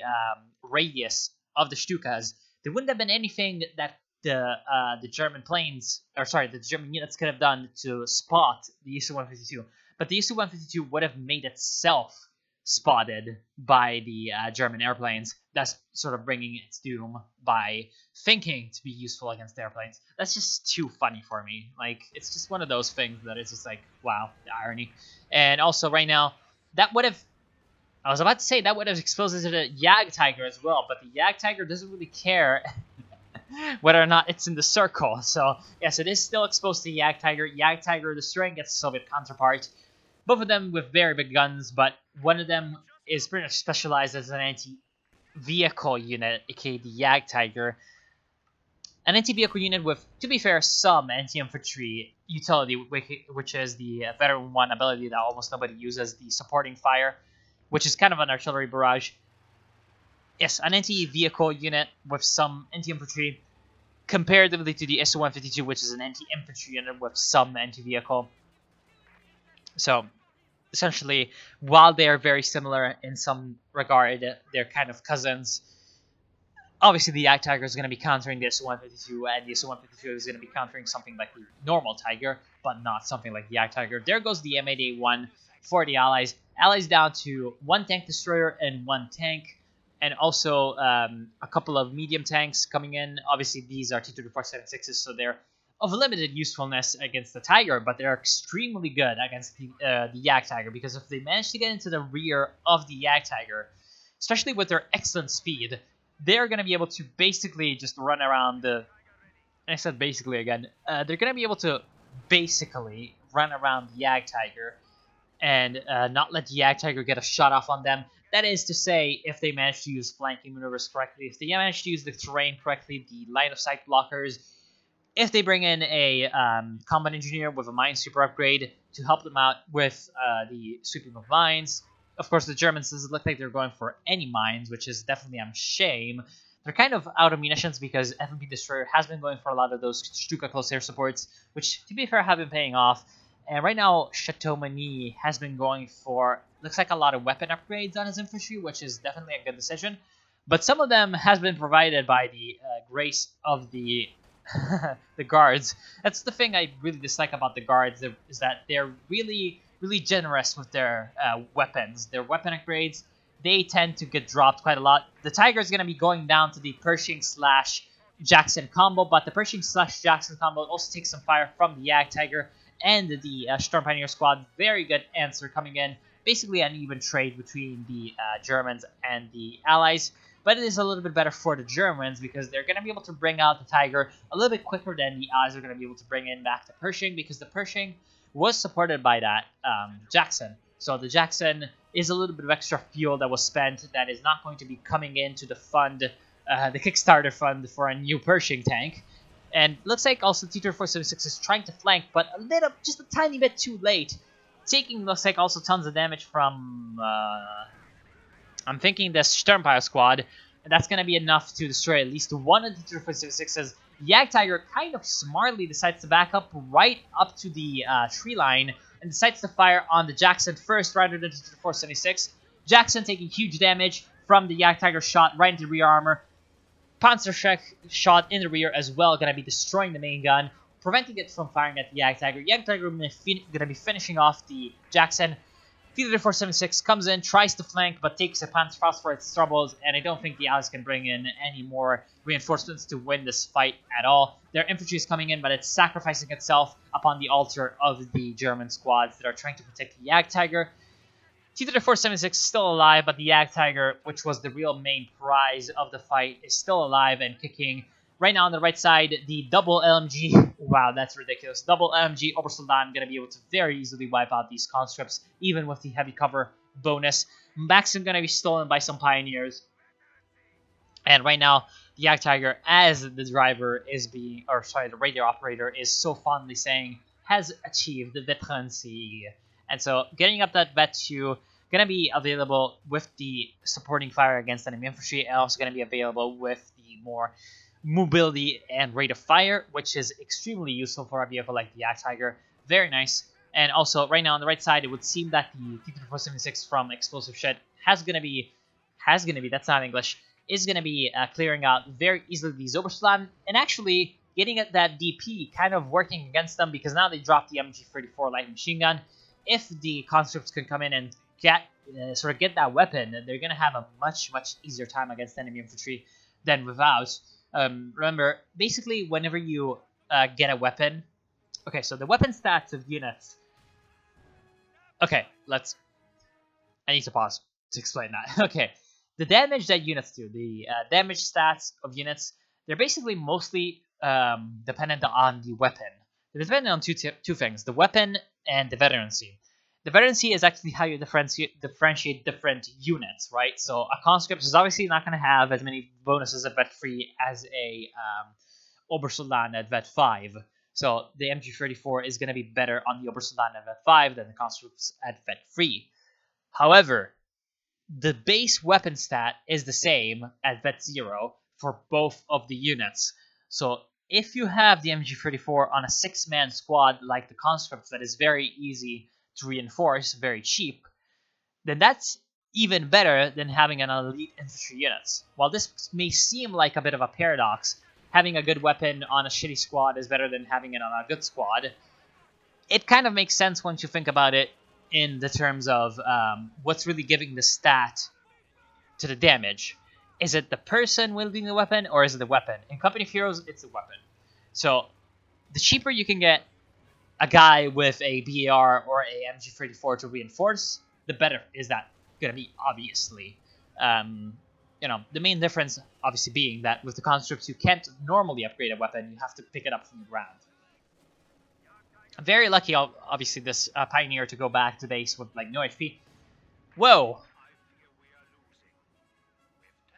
radius of the Stukas, there wouldn't have been anything that the German planes, or sorry, the German units could have done to spot the Su-152. But the Su-152 would have made itself spotted by the German airplanes, thus sort of bringing its doom by thinking to be useful against airplanes. That's just too funny for me. Like, it's just one of those things that is just like, wow, the irony. And also right now, that would have, I was about to say that would have exposed it to the Jagdtiger as well, but the Jagdtiger doesn't really care whether or not it's in the circle. So yes, it is still exposed to Jagdtiger. Jagdtiger destroying its Soviet counterpart. Both of them with very big guns, but one of them is pretty much specialized as an anti-vehicle unit, aka the Jagdtiger. An anti-vehicle unit with, to be fair, some anti-infantry utility, which is the Veteran 1 ability that almost nobody uses, the supporting fire, which is kind of an artillery barrage. Yes, an anti-vehicle unit with some anti-infantry, comparatively to the Su-152, which is an anti-infantry unit with some anti-vehicle. So, essentially, while they are very similar in some regard, they're kind of cousins. Obviously, the Jagdtiger is going to be countering the Su-152, and the Su-152 is going to be countering something like the normal Tiger, but not something like the Jagdtiger. There goes the M8A1 for the Allies. Allies down to 1 tank destroyer and 1 tank, and also a couple of medium tanks coming in. Obviously, these are T-3476s, so they're of limited usefulness against the Tiger, but they're extremely good against the Jagdtiger, because if they manage to get into the rear of the Jagdtiger, especially with their excellent speed, they're going to be able to basically just run around the... And I said basically again. They're going to be able to basically run around the Jagdtiger and not let the Jagdtiger get a shot off on them. That is to say, if they manage to use flanking maneuvers correctly, if they manage to use the terrain correctly, the line of sight blockers, if they bring in a combat engineer with a minesweeper upgrade to help them out with the sweeping of mines. Of course, the Germans doesn't look like they're going for any mines, which is definitely a shame. They're kind of out of munitions because FMP Destroyer has been going for a lot of those Stuka close air supports, which, to be fair, have been paying off. And right now, Chateau Mani has been going for, looks like a lot of weapon upgrades on his infantry, which is definitely a good decision. But some of them has been provided by the grace of the the guards. That's the thing I really dislike about the guards, is that they're really generous with their weapons. Their weapon upgrades, they tend to get dropped quite a lot. The Tiger is going to be going down to the Pershing/Jackson combo, but the Pershing/Jackson combo also takes some fire from the Jagdtiger and the Storm Pioneer squad. Very good answer coming in. Basically an even trade between the Germans and the Allies. But it is a little bit better for the Germans because they're going to be able to bring out the Tiger a little bit quicker than the Allies are going to be able to bring in back the Pershing, because the Pershing was supported by that Jackson. So the Jackson is a little bit of extra fuel that was spent that is not going to be coming into the fund, the Kickstarter fund for a new Pershing tank. And looks like also T-3476 is trying to flank, but just a tiny bit too late. Taking, looks like, also tons of damage from... I'm thinking the Sturmpire squad, and that's going to be enough to destroy at least one of the T-3476's. Jagdtiger kind of smartly decides to back up right up to the tree line and decides to fire on the Jackson first rather than the T-3476. Jackson taking huge damage from the Jagdtiger shot right into the rear armor. Panzerschreck shot in the rear as well, going to be destroying the main gun, preventing it from firing at the Jagdtiger. Jagdtiger going to be finishing off the Jackson. T-3476 comes in, tries to flank, but takes a Panzerfaust for its troubles, and I don't think the Allies can bring in any more reinforcements to win this fight at all. Their infantry is coming in, but it's sacrificing itself upon the altar of the German squads that are trying to protect the Jagdtiger. T-3476 is still alive, but the Jagdtiger, which was the real main prize of the fight, is still alive and kicking. Right now on the right side, the double LMG, wow, that's ridiculous. Double LMG Obersoldaten going to be able to very easily wipe out these conscripts, even with the heavy cover bonus. Maxim going to be stolen by some pioneers. And right now, the Jagdtiger, as the driver is being, or sorry, the radio operator is so fondly saying, has achieved the veterancy. And so, getting up that vet 2, going to be available with the supporting fire against enemy infantry, and also going to be available with the more mobility and rate of fire, which is extremely useful for a vehicle like the Jagdtiger. Very nice. And also, right now on the right side, it would seem that the T-3476 from Explosive Shed is going to be, that's not English, is going to be clearing out very easily these Obersoldaten, and actually getting at that DP kind of working against them, because now they drop the MG34 light machine gun. If the conscripts can come in and get that weapon, they're going to have a much easier time against enemy infantry than without. Remember, basically, whenever you get a weapon... Okay, so the weapon stats of units... Okay, I need to pause to explain that. Okay, the damage that units do, the damage stats of units, they're basically mostly dependent on the weapon. They're dependent on two things, the weapon and the veterancy. The veterancy is actually how you differentiate different units, right? So a conscript is obviously not going to have as many bonuses at vet 3 as a Obersoldaten at vet 5. So the MG34 is going to be better on the Obersoldaten at vet 5 than the conscripts at vet 3. However, the base weapon stat is the same at vet 0 for both of the units. So if you have the MG34 on a 6-man squad like the conscripts that is very easy to reinforce, very cheap, then that's even better than having an elite infantry units. While this may seem like a bit of a paradox, having a good weapon on a shitty squad is better than having it on a good squad, it kind of makes sense once you think about it in the terms of what's really giving the stat to the damage. Is it the person wielding the weapon, or is it the weapon? In Company of Heroes, it's the weapon. So the cheaper you can get a guy with a BAR or a MG34 to reinforce, the better is that going to be, obviously. The main difference, obviously, being that with the conscripts, you can't normally upgrade a weapon. You have to pick it up from the ground. I'm very lucky, obviously, this Pioneer to go back to base with, like, no HP. Whoa!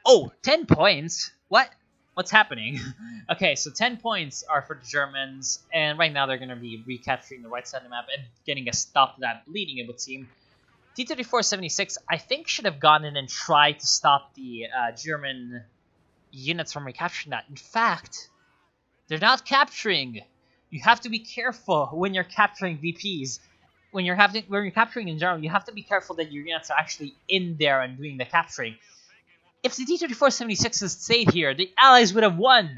Oh, 10 points? What? What's happening? Okay, so 10 points are for the Germans, and right now they're going to be recapturing the right side of the map and getting a stop to that bleeding, it would seem. T-34-76, I think, should have gone in and tried to stop the German units from recapturing that. In fact, they're not capturing. You have to be careful when you're capturing VPs. When you're capturing in general, you have to be careful that your units are actually in there and doing the capturing. If the T-34-76 had stayed here, the Allies would have won.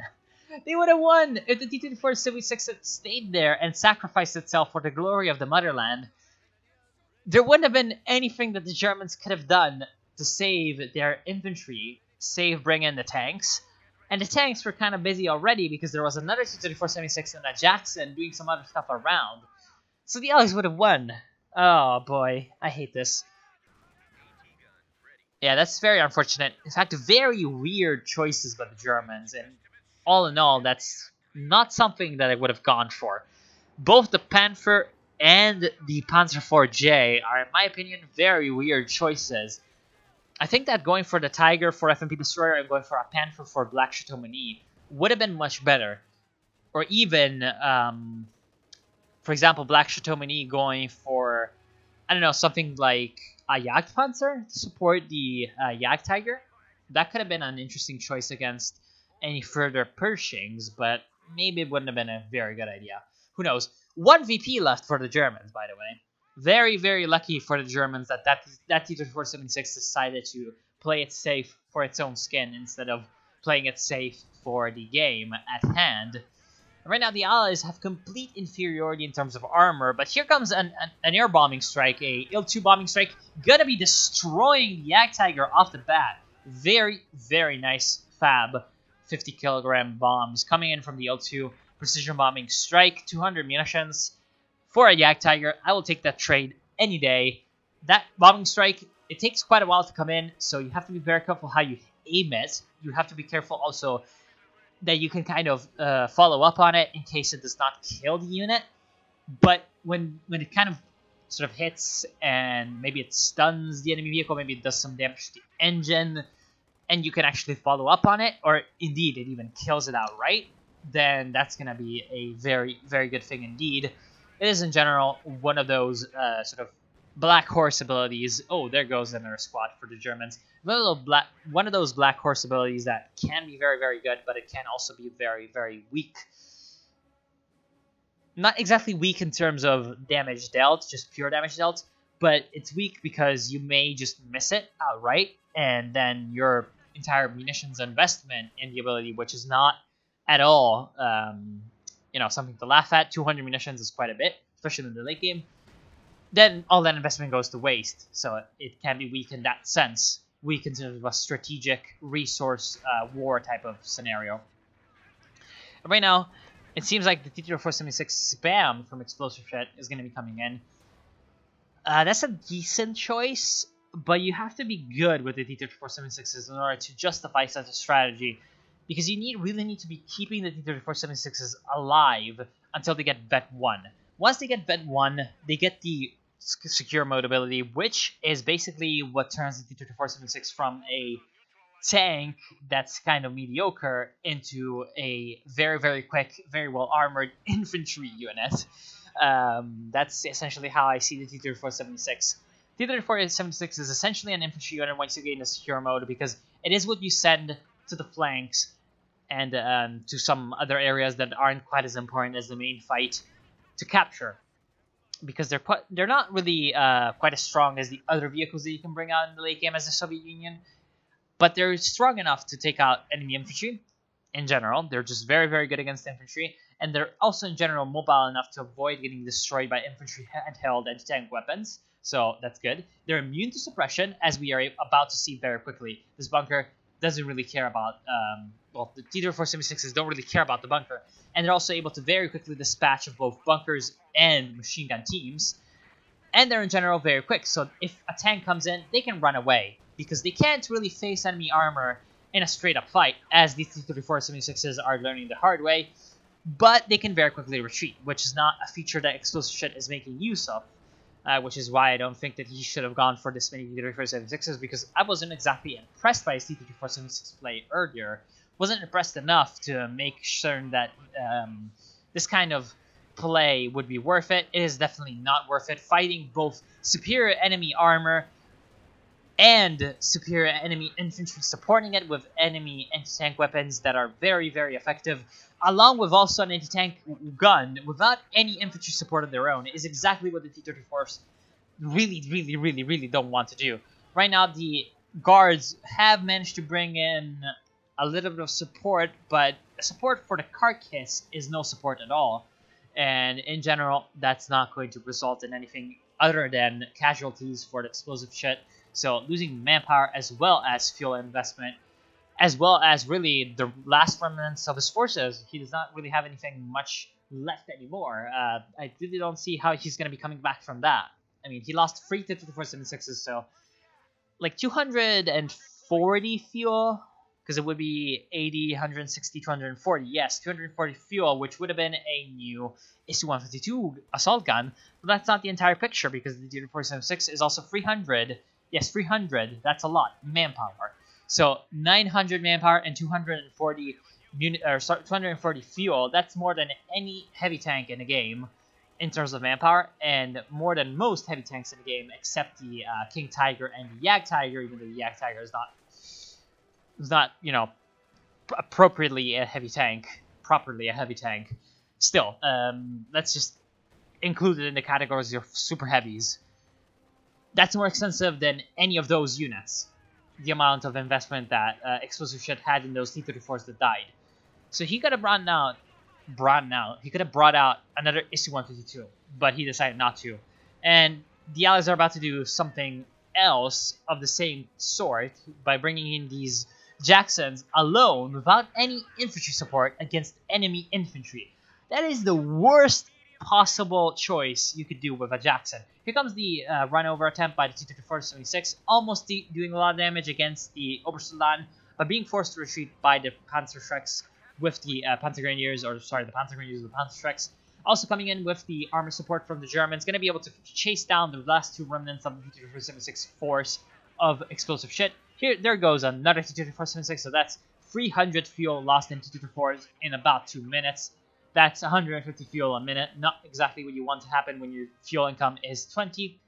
They would have won if the T-34-76 had stayed there and sacrificed itself for the glory of the motherland. There wouldn't have been anything that the Germans could have done to save their infantry, bring in the tanks. And the tanks were kind of busy already because there was another T-34-76 and a Jackson doing some other stuff around. So the Allies would have won. Oh boy, I hate this. Yeah, that's very unfortunate. In fact, very weird choices by the Germans, and all in all, that's not something that I would have gone for. Both the Panther and the Panzer IV-J are, in my opinion, very weird choices. I think that going for the Tiger for FMP Destroyer and going for a Panther for Black Chateau Mani would have been much better. Or even, for example, Black Chateau Mani going for, I don't know, something like a Jagdpanzer to support the Jagdtiger. That could have been an interesting choice against any further Pershings, but maybe it wouldn't have been a very good idea. Who knows? 1 VP left for the Germans, by the way. Very, very lucky for the Germans that T-34-76 decided to play it safe for its own skin instead of playing it safe for the game at hand. Right now, the Allies have complete inferiority in terms of armor, but here comes an air bombing strike, a IL-2 bombing strike, gonna be destroying the Jagdtiger off the bat. Very, very nice fab 50-kilogram bombs coming in from the IL-2 precision bombing strike, 200 munitions for a Jagdtiger. I will take that trade any day. That bombing strike, it takes quite a while to come in, so you have to be very careful how you aim it. You have to be careful also that you can kind of follow up on it in case it does not kill the unit. But when it kind of sort of hits and maybe it stuns the enemy vehicle, maybe it does some damage to the engine, and you can actually follow up on it, or indeed it even kills it outright, then that's going to be a very, very good thing indeed. It is in general one of those sort of Black Horse abilities. Oh, there goes another squad for the Germans. One of those Black Horse abilities that can be very, very good, but it can also be very, very weak. Not exactly weak in terms of damage dealt, just pure damage dealt, but it's weak because you may just miss it outright, and then your entire munitions investment in the ability, which is not at all, something to laugh at. 200 munitions is quite a bit, especially in the late game. Then all that investment goes to waste, so it can be weak in that sense. Weak in terms of a strategic resource war type of scenario. And right now, it seems like the T-34-76 spam from Explosive Threat is going to be coming in. That's a decent choice, but you have to be good with the T-34-76s in order to justify such a strategy, because you really need to be keeping the T-34-76s alive until they get Vet 1. Once they get Vet 1, they get the secure mode ability, which is basically what turns the T-34-76 from a tank that's kind of mediocre into a very, very quick, very well armored infantry unit. That's essentially how I see the T-34-76. T-34-76 is essentially an infantry unit once you gain the secure mode, because it is what you send to the flanks and to some other areas that aren't quite as important as the main fight to capture, because they're not really quite as strong as the other vehicles that you can bring out in the late game as the Soviet Union, but they're strong enough to take out enemy infantry. In general, they're just very, very good against infantry, and they're also in general mobile enough to avoid getting destroyed by infantry handheld anti-tank weapons, so that's good. They're immune to suppression, as we are about to see very quickly. This bunker doesn't really care about, well, the T-34-76s don't really care about the bunker, and they're also able to very quickly dispatch of both bunkers and machine gun teams, and they're in general very quick, so if a tank comes in, they can run away, because they can't really face enemy armor in a straight-up fight, as these T-34-76s are learning the hard way, but they can very quickly retreat, which is not a feature that Explosive Shit is making use of, which is why I don't think that he should have gone for this many T-34-76s, because I wasn't exactly impressed by his T-34-76 play earlier. Wasn't impressed enough to make certain that this kind of play would be worth it. It is definitely not worth it. Fighting both superior enemy armor and superior enemy infantry, supporting it with enemy anti-tank weapons that are very, very effective, along with also an anti-tank gun without any infantry support of their own, is exactly what the T-34s really don't want to do. Right now, the guards have managed to bring in a little bit of support, but support for the carcass is no support at all. And in general, that's not going to result in anything other than casualties for the Explosive Shit. So losing manpower as well as fuel investment, as well as really the last remnants of his forces. He does not really have anything much left anymore. I really don't see how he's going to be coming back from that. I mean, he lost 3 T-34-76s, so like 240 fuel, because it would be 80, 160, 240. Yes, 240 fuel, which would have been a new Isu-152 assault gun, but that's not the entire picture, because the T-34-76 is also 300. Yes, 300, that's a lot, manpower. So 900 manpower and 240 fuel, that's more than any heavy tank in the game in terms of manpower, and more than most heavy tanks in the game, except the King Tiger and the Jagdtiger, even though the Jagdtiger is not, you know, properly a heavy tank. Still, let's just include it in the categories of super heavies. That's more expensive than any of those units. The amount of investment that Explosive Shit had in those T-34s that died. So he could have brought out another Isu-152, but he decided not to. And the Allies are about to do something else of the same sort by bringing in these Jacksons alone without any infantry support against enemy infantry. That is the worst possible choice you could do with a Jackson. Here comes the run-over attempt by the T-34-76, almost doing a lot of damage against the Obersoldaten, but being forced to retreat by the Panzerschrecks with the Panzergrenadiers, or sorry, the Panzergrenadiers with the Panzerschrecks. Also coming in with the armor support from the Germans, going to be able to chase down the last 2 remnants of the T-34-76 force of Explosive Shit. There goes another T-34-76, so that's 300 fuel lost in T-34s in about 2 minutes. That's 150 fuel a minute, not exactly what you want to happen when your fuel income is 20.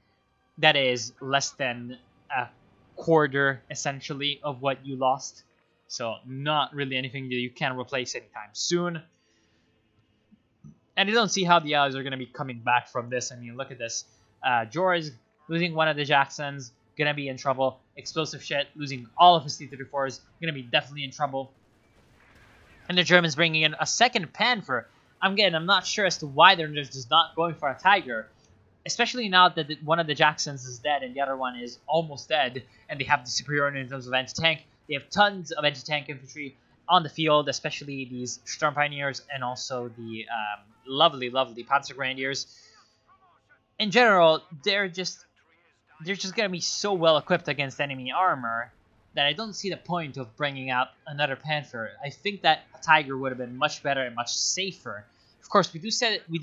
That is less than a quarter, essentially, of what you lost. So not really anything that you can replace anytime soon. And I don't see how the Allies are going to be coming back from this. I mean, look at this. George losing one of the Jacksons, going to be in trouble. Explosive Shit losing all of his T-34s, going to be definitely in trouble. And the Germans bringing in a second Panther. I'm not sure as to why they're just not going for a Tiger. Especially now that one of the Jacksons is dead and the other one is almost dead. And they have the superiority in terms of anti-tank. They have tons of anti-tank infantry on the field, especially these Storm Pioneers and also the lovely Panzergrenadiers. In general, they're just going to be so well equipped against enemy armor that I don't see the point of bringing out another Panther. I think that a Tiger would have been much better and much safer. Of course, we do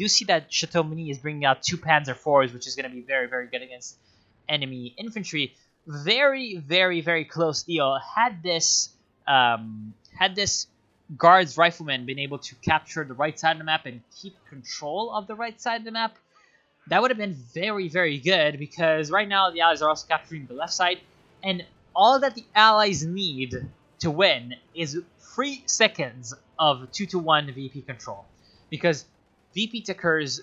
see that Chateau Muni is bringing out 2 Panzer IVs, which is going to be very, very good against enemy infantry. Very close deal. Had this Guards Rifleman been able to capture the right side of the map and keep control of the right side of the map, that would have been very good, because right now the Allies are also capturing the left side, and all that the Allies need to win is 3 seconds of 2-to-1 VP control, because VP tickets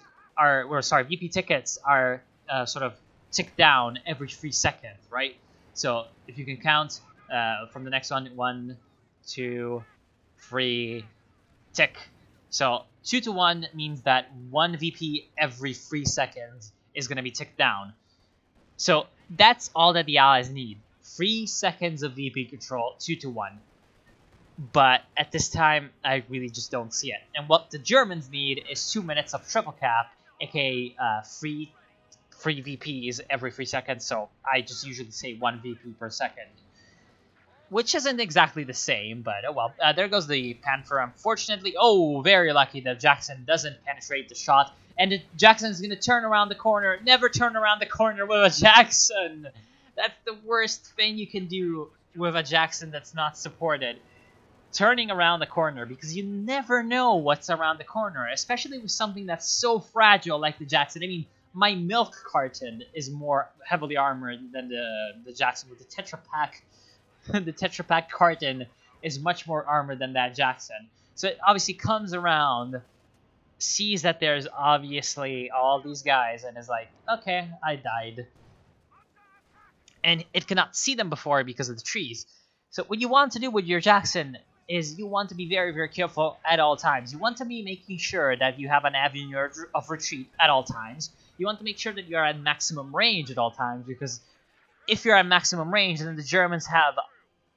are sort of tick down every 3 seconds, right? So if you can count from the next one, 1, 2, 3, tick. So 2-to-1 means that 1 VP every 3 seconds is going to be ticked down. So that's all that the Allies need. 3 seconds of VP control, 2-1. But at this time, I really just don't see it. And what the Germans need is 2 minutes of triple cap, aka free VPs every 3 seconds. So I just usually say 1 VP per second, which isn't exactly the same, but oh well. There goes the Panther, unfortunately. Oh, very lucky that Jackson doesn't penetrate the shot. And Jackson's going to turn around the corner. Never turn around the corner with a Jackson. That's the worst thing you can do with a Jackson that's not supported. Turning around the corner, because you never know what's around the corner, especially with something that's so fragile like the Jackson. I mean, my milk carton is more heavily armored than the Jackson with the Tetra Pak. The Tetra Pak carton is much more armored than that Jackson. So it obviously comes around, sees that there's obviously all these guys, and is like, okay, I died. And it cannot see them before because of the trees. So what you want to do with your Jackson is you want to be very, very careful at all times. You want to be making sure that you have an avenue of retreat at all times. You want to make sure that you are at maximum range at all times, because if you're at maximum range, then the Germans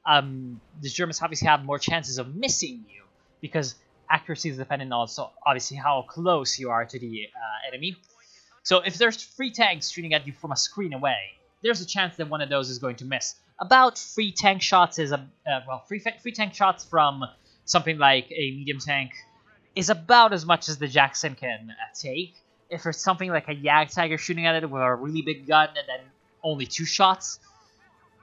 obviously have more chances of missing you, because accuracy is dependent also obviously how close you are to the enemy. So if there's 3 tanks shooting at you from a screen away, there's a chance that one of those is going to miss. About 3 tank shots is three tank shots from something like a medium tank is about as much as the Jackson can take. If it's something like a Jagdtiger shooting at it with a really big gun, and then only 2 shots,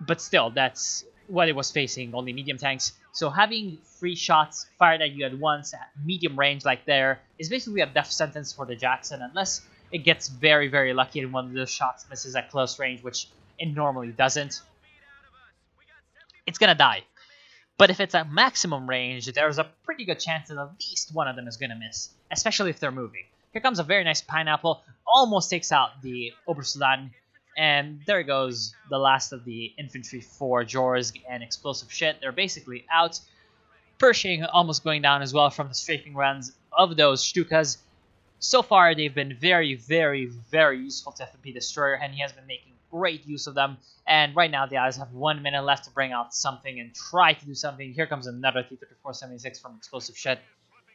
but still, that's what it was facing, only medium tanks. So having 3 shots fired at you at once at medium range like there is basically a death sentence for the Jackson, unless it gets very, very lucky and one of those shots misses at close range, which it normally doesn't. It's gonna die. But if it's at maximum range, there's a pretty good chance that at least one of them is gonna miss, especially if they're moving. Here comes a very nice pineapple, almost takes out the Obersudan, and there goes the last of the infantry for Jorsk and explosive shit. They're basically out. Pershing almost going down as well from the strafing runs of those Stukas. So far, they've been very, very, very useful to FMP Destroyer, and he has been making great use of them. And right now, the Allies have 1 minute left to bring out something and try to do something. Here comes another T-34-76 from explosive shit.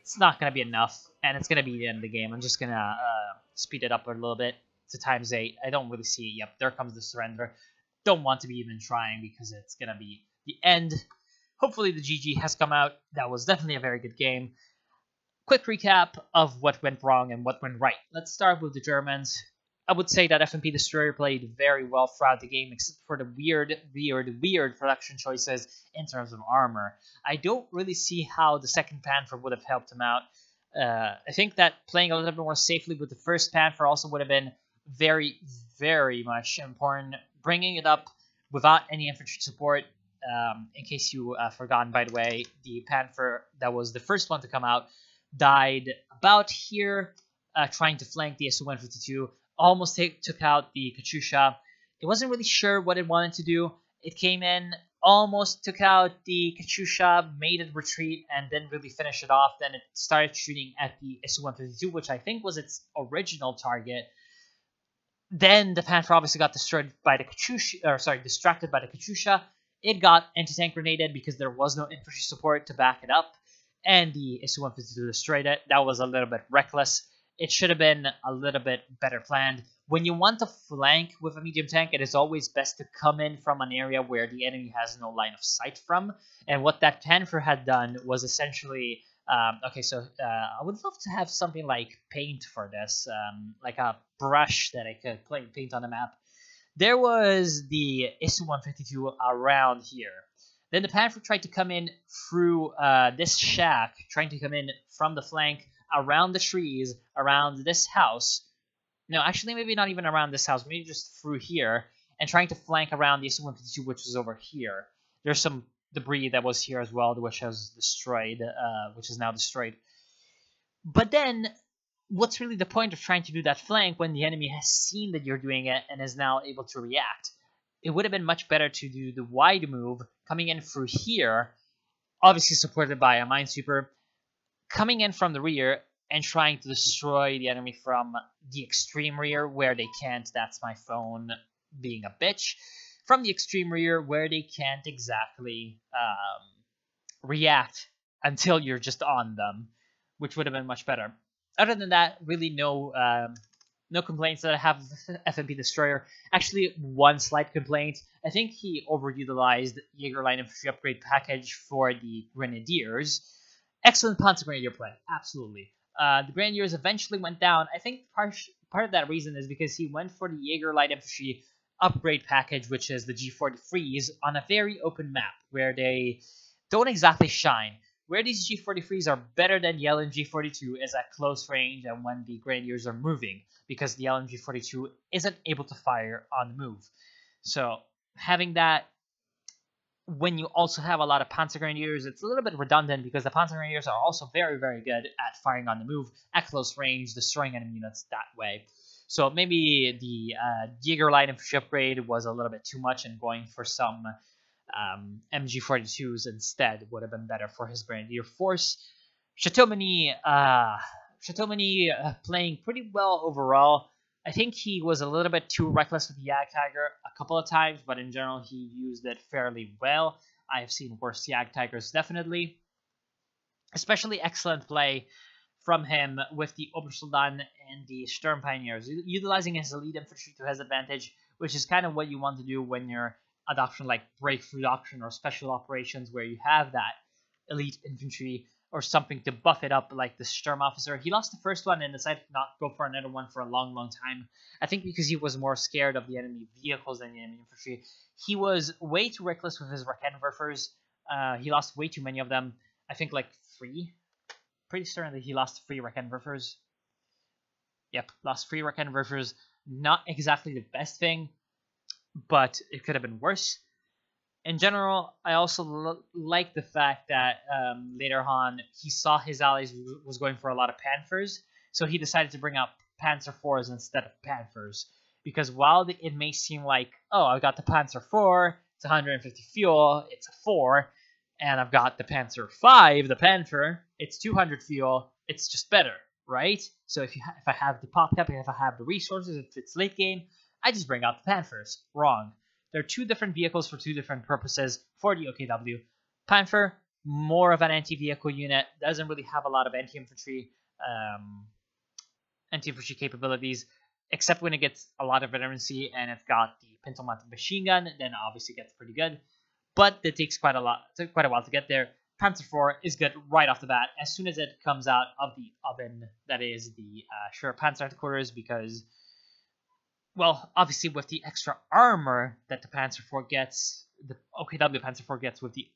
It's not going to be enough, and it's going to be the end of the game. I'm just going to speed it up a little bit to ×8. I don't really see it. Yep, there comes the surrender. Don't want to be even trying because it's going to be the end. Hopefully the GG has come out. That was definitely a very good game. Quick recap of what went wrong and what went right. Let's start with the Germans. I would say that FMP Destroyer played very well throughout the game, except for the weird production choices in terms of armor. I don't really see how the second Panther would have helped him out. I think that playing a little bit more safely with the first Panther also would have been very, very much important. Bringing it up without any infantry support, in case you forgotten, by the way, the Panther that was the first one to come out died about here, trying to flank the Su-152. Almost took out the Katyusha. It wasn't really sure what it wanted to do. It came in, almost took out the Katyusha, made it retreat, and didn't really finish it off. Then it started shooting at the Su-152, which I think was its original target. Then the Panther obviously got destroyed by the Katyusha, distracted by the Katyusha. It got anti-tank grenaded because there was no infantry support to back it up, and the Su-152 destroyed it. That was a little bit reckless. It should have been a little bit better planned. When you want to flank with a medium tank, it is always best to come in from an area where the enemy has no line of sight from. And what that Panther had done was essentially... I would love to have something like paint for this, like a brush that I could paint on the map. There was the Su-152 around here. Then the Panther tried to come in through this shack, trying to come in from the flank, around the trees, around this house. No, actually, maybe not even around this house. Maybe just through here, and trying to flank around the Su-152, which was over here. There's some debris that was here as well, which was destroyed, which is now destroyed. But then, what's really the point of trying to do that flank when the enemy has seen that you're doing it and is now able to react? It would have been much better to do the wide move, coming in through here, obviously supported by a Minesweeper, coming in from the rear and trying to destroy the enemy from the extreme rear where they can't. That's my phone being a bitch. from the extreme rear where they can't exactly react until you're just on them, which would have been much better. Other than that, really no complaints that I have with FMP Destroyer. Actually, one slight complaint. I think he overutilized Jaeger Line Infantry upgrade package for the Grenadiers. Excellent Panzer Grenadier play, absolutely. The Grenadiers eventually went down. I think part of that reason is because he went for the Jaeger Light Infantry upgrade package, which is the G43s, on a very open map where they don't exactly shine. Where these G43s are better than the LMG42 is at close range and when the Grenadiers are moving, because the LMG42 isn't able to fire on the move. So having that when you also have a lot of Panzer Grenadiers, it's a little bit redundant because the Panzer Grenadiers are also very, very good at firing on the move, at close range, destroying enemy units that way. So maybe the Jaeger Light Infantry upgrade was a little bit too much, and going for some MG42s instead would have been better for his Grenadier force. Chateaumeny playing pretty well overall. I think he was a little bit too reckless with the Jagdtiger a couple of times, but in general he used it fairly well. I have seen worse Jagdtigers, definitely. Especially excellent play from him with the Obersoldaten and the Sturm Pioneers, utilizing his elite infantry to his advantage, which is kind of what you want to do when you're a doctrine like Breakthrough Doctrine or Special Operations, where you have that elite infantry or something to buff it up, like the Sturm Officer. He lost the first one and decided not to go for another one for a long, long time. I think because he was more scared of the enemy vehicles than the enemy infantry. He was way too reckless with his Raketenwerfers. He lost way too many of them. I think like 3. Pretty certain that he lost 3 Raketenwerfers. Yep, lost 3 Raketenwerfers. Not exactly the best thing, but it could have been worse. In general, I also like the fact that later on he saw his allies was going for a lot of Panthers, so he decided to bring out Panzer IVs instead of Panthers. Because while it may seem like, oh, I've got the Panzer IV, it's 150 fuel, it's a 4, and I've got the Panzer V, the Panther, it's 200 fuel, it's just better, right? So if I have the pop cap, if I have the resources, if it's late game, I just bring out the Panthers. Wrong. They're 2 different vehicles for 2 different purposes for the OKW. Panther, more of an anti-vehicle unit, doesn't really have a lot of anti-infantry capabilities, except when it gets a lot of veterancy and it's got the pintle-mounted machine gun, then obviously gets pretty good. But it takes quite a while to get there. Panzer IV is good right off the bat as soon as it comes out of the oven that is the Schwerer Panzer headquarters, because, well, obviously with the extra armor that the Panzer IV gets, the OKW Panzer IV gets with the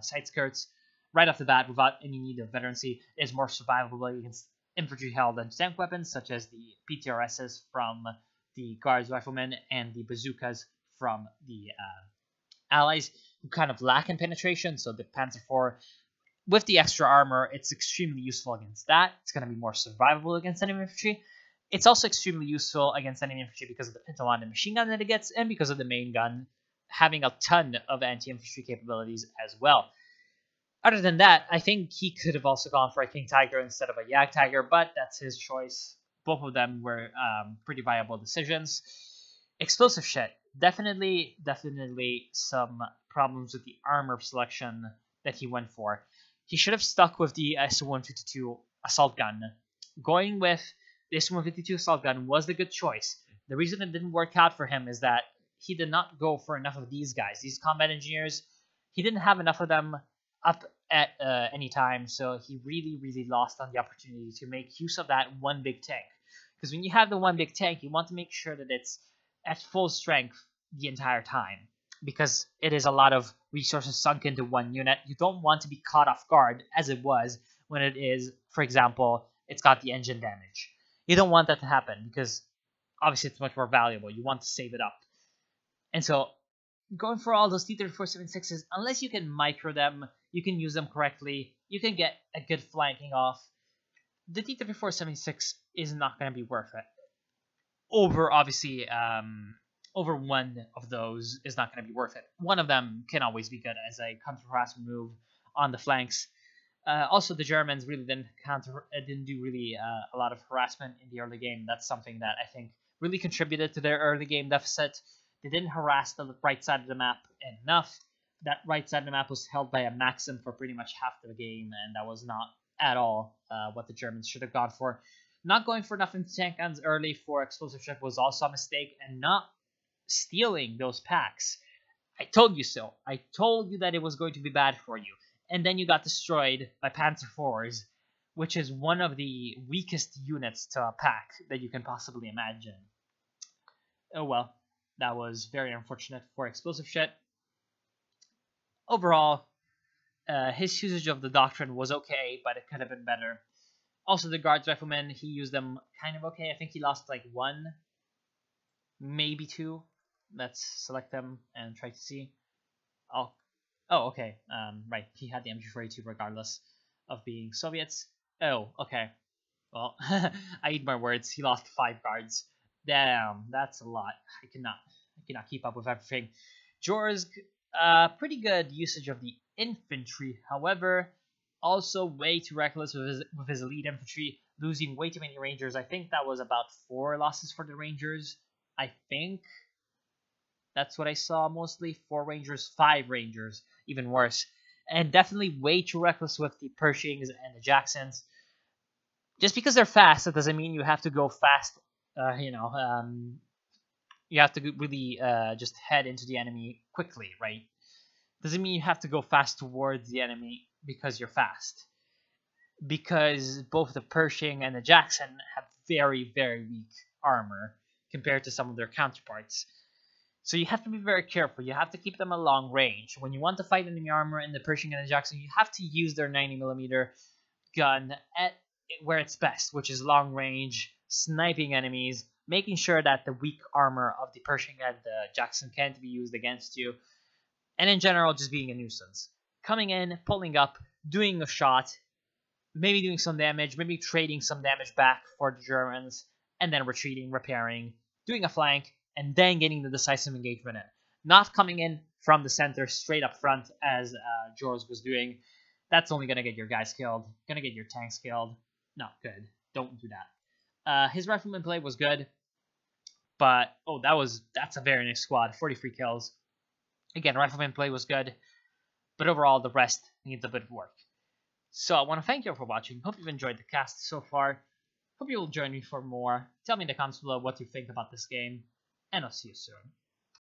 side skirts, right off the bat, without any need of veterancy, is more survivable against infantry held and tank weapons, such as the PTRSs from the Guards Riflemen and the bazookas from the allies, who kind of lack in penetration. So the Panzer IV, with the extra armor, it's extremely useful against that. It's going to be more survivable against enemy infantry. It's also extremely useful against enemy infantry because of the pintle-mounted machine gun that it gets, and because of the main gun having a ton of anti-infantry capabilities as well. Other than that, I think he could have also gone for a King Tiger instead of a Jagdtiger, but that's his choice. Both of them were pretty viable decisions. Explosive shit. Definitely some problems with the armor selection that he went for. He should have stuck with the SU-152 assault gun. Going with the SU-152 assault gun was the good choice. The reason it didn't work out for him is that he did not go for enough of these guys, these combat engineers. He didn't have enough of them up at any time, so he really lost on the opportunity to make use of that one big tank. Because when you have the one big tank, you want to make sure that it's at full strength the entire time, because it is a lot of resources sunk into one unit. You don't want to be caught off guard, as it was when it is, for example, it's got the engine damage. You don't want that to happen, because obviously it's much more valuable. You want to save it up. And so, going for all those T-3476s, unless you can micro them, you can use them correctly, you can get a good flanking off, the T-3476 is not going to be worth it. Over, obviously, over one of those is not going to be worth it. One of them can always be good as a counter-harassment move on the flanks. Also, the Germans really didn't do really a lot of harassment in the early game. That's something that I think really contributed to their early game deficit. They didn't harass the right side of the map enough. That right side of the map was held by a Maxim for pretty much half the game, and that was not at all what the Germans should have gone for. Not going for enough tank guns early for explosive ship was also a mistake, and not stealing those packs. I told you so. I told you that it was going to be bad for you. And then you got destroyed by Panzer IVs, which is one of the weakest units to a pack that you can possibly imagine. Oh well, that was very unfortunate for explosive shit. Overall, his usage of the Doctrine was okay, but it could have been better. Also, the Guards Riflemen, he used them kind of okay. I think he lost like 1, maybe 2. Let's select them and try to see. Oh, okay. Right, he had the MG42 regardless of being Soviets. Oh, okay. Well, I eat my words. He lost 5 guards. Damn, that's a lot. I cannot keep up with everything. Jorsk, pretty good usage of the infantry. However, also way too reckless with his elite infantry, losing way too many Rangers. I think that was about 4 losses for the Rangers. I think that's what I saw mostly. 4 Rangers, 5 Rangers, even worse. And definitely way too reckless with the Pershings and the Jacksons. Just because they're fast, that doesn't mean you have to go fast. You have to really just head into the enemy quickly, right? Doesn't mean you have to go fast towards the enemy because you're fast. Because both the Pershing and the Jackson have very, very weak armor compared to some of their counterparts. So you have to be very careful. You have to keep them at long range. When you want to fight enemy armor in the Pershing and the Jackson, you have to use their 90mm gun at where it's best, which is long range, sniping enemies, making sure that the weak armor of the Pershing and the Jackson can't be used against you, and in general, just being a nuisance. Coming in, pulling up, doing a shot, maybe doing some damage, maybe trading some damage back for the Germans, and then retreating, repairing, doing a flank, and then getting the decisive engagement in. Not coming in from the center straight up front as Jorsk was doing. That's only going to get your guys killed, going to get your tanks killed. Not good. Don't do that. His rifleman play was good, but that's a very nice squad. 43 kills. Again, rifleman play was good, but overall the rest needs a bit of work. So I want to thank you all for watching. Hope you've enjoyed the cast so far. Hope you will join me for more. Tell me in the comments below what you think about this game, and I'll see you soon.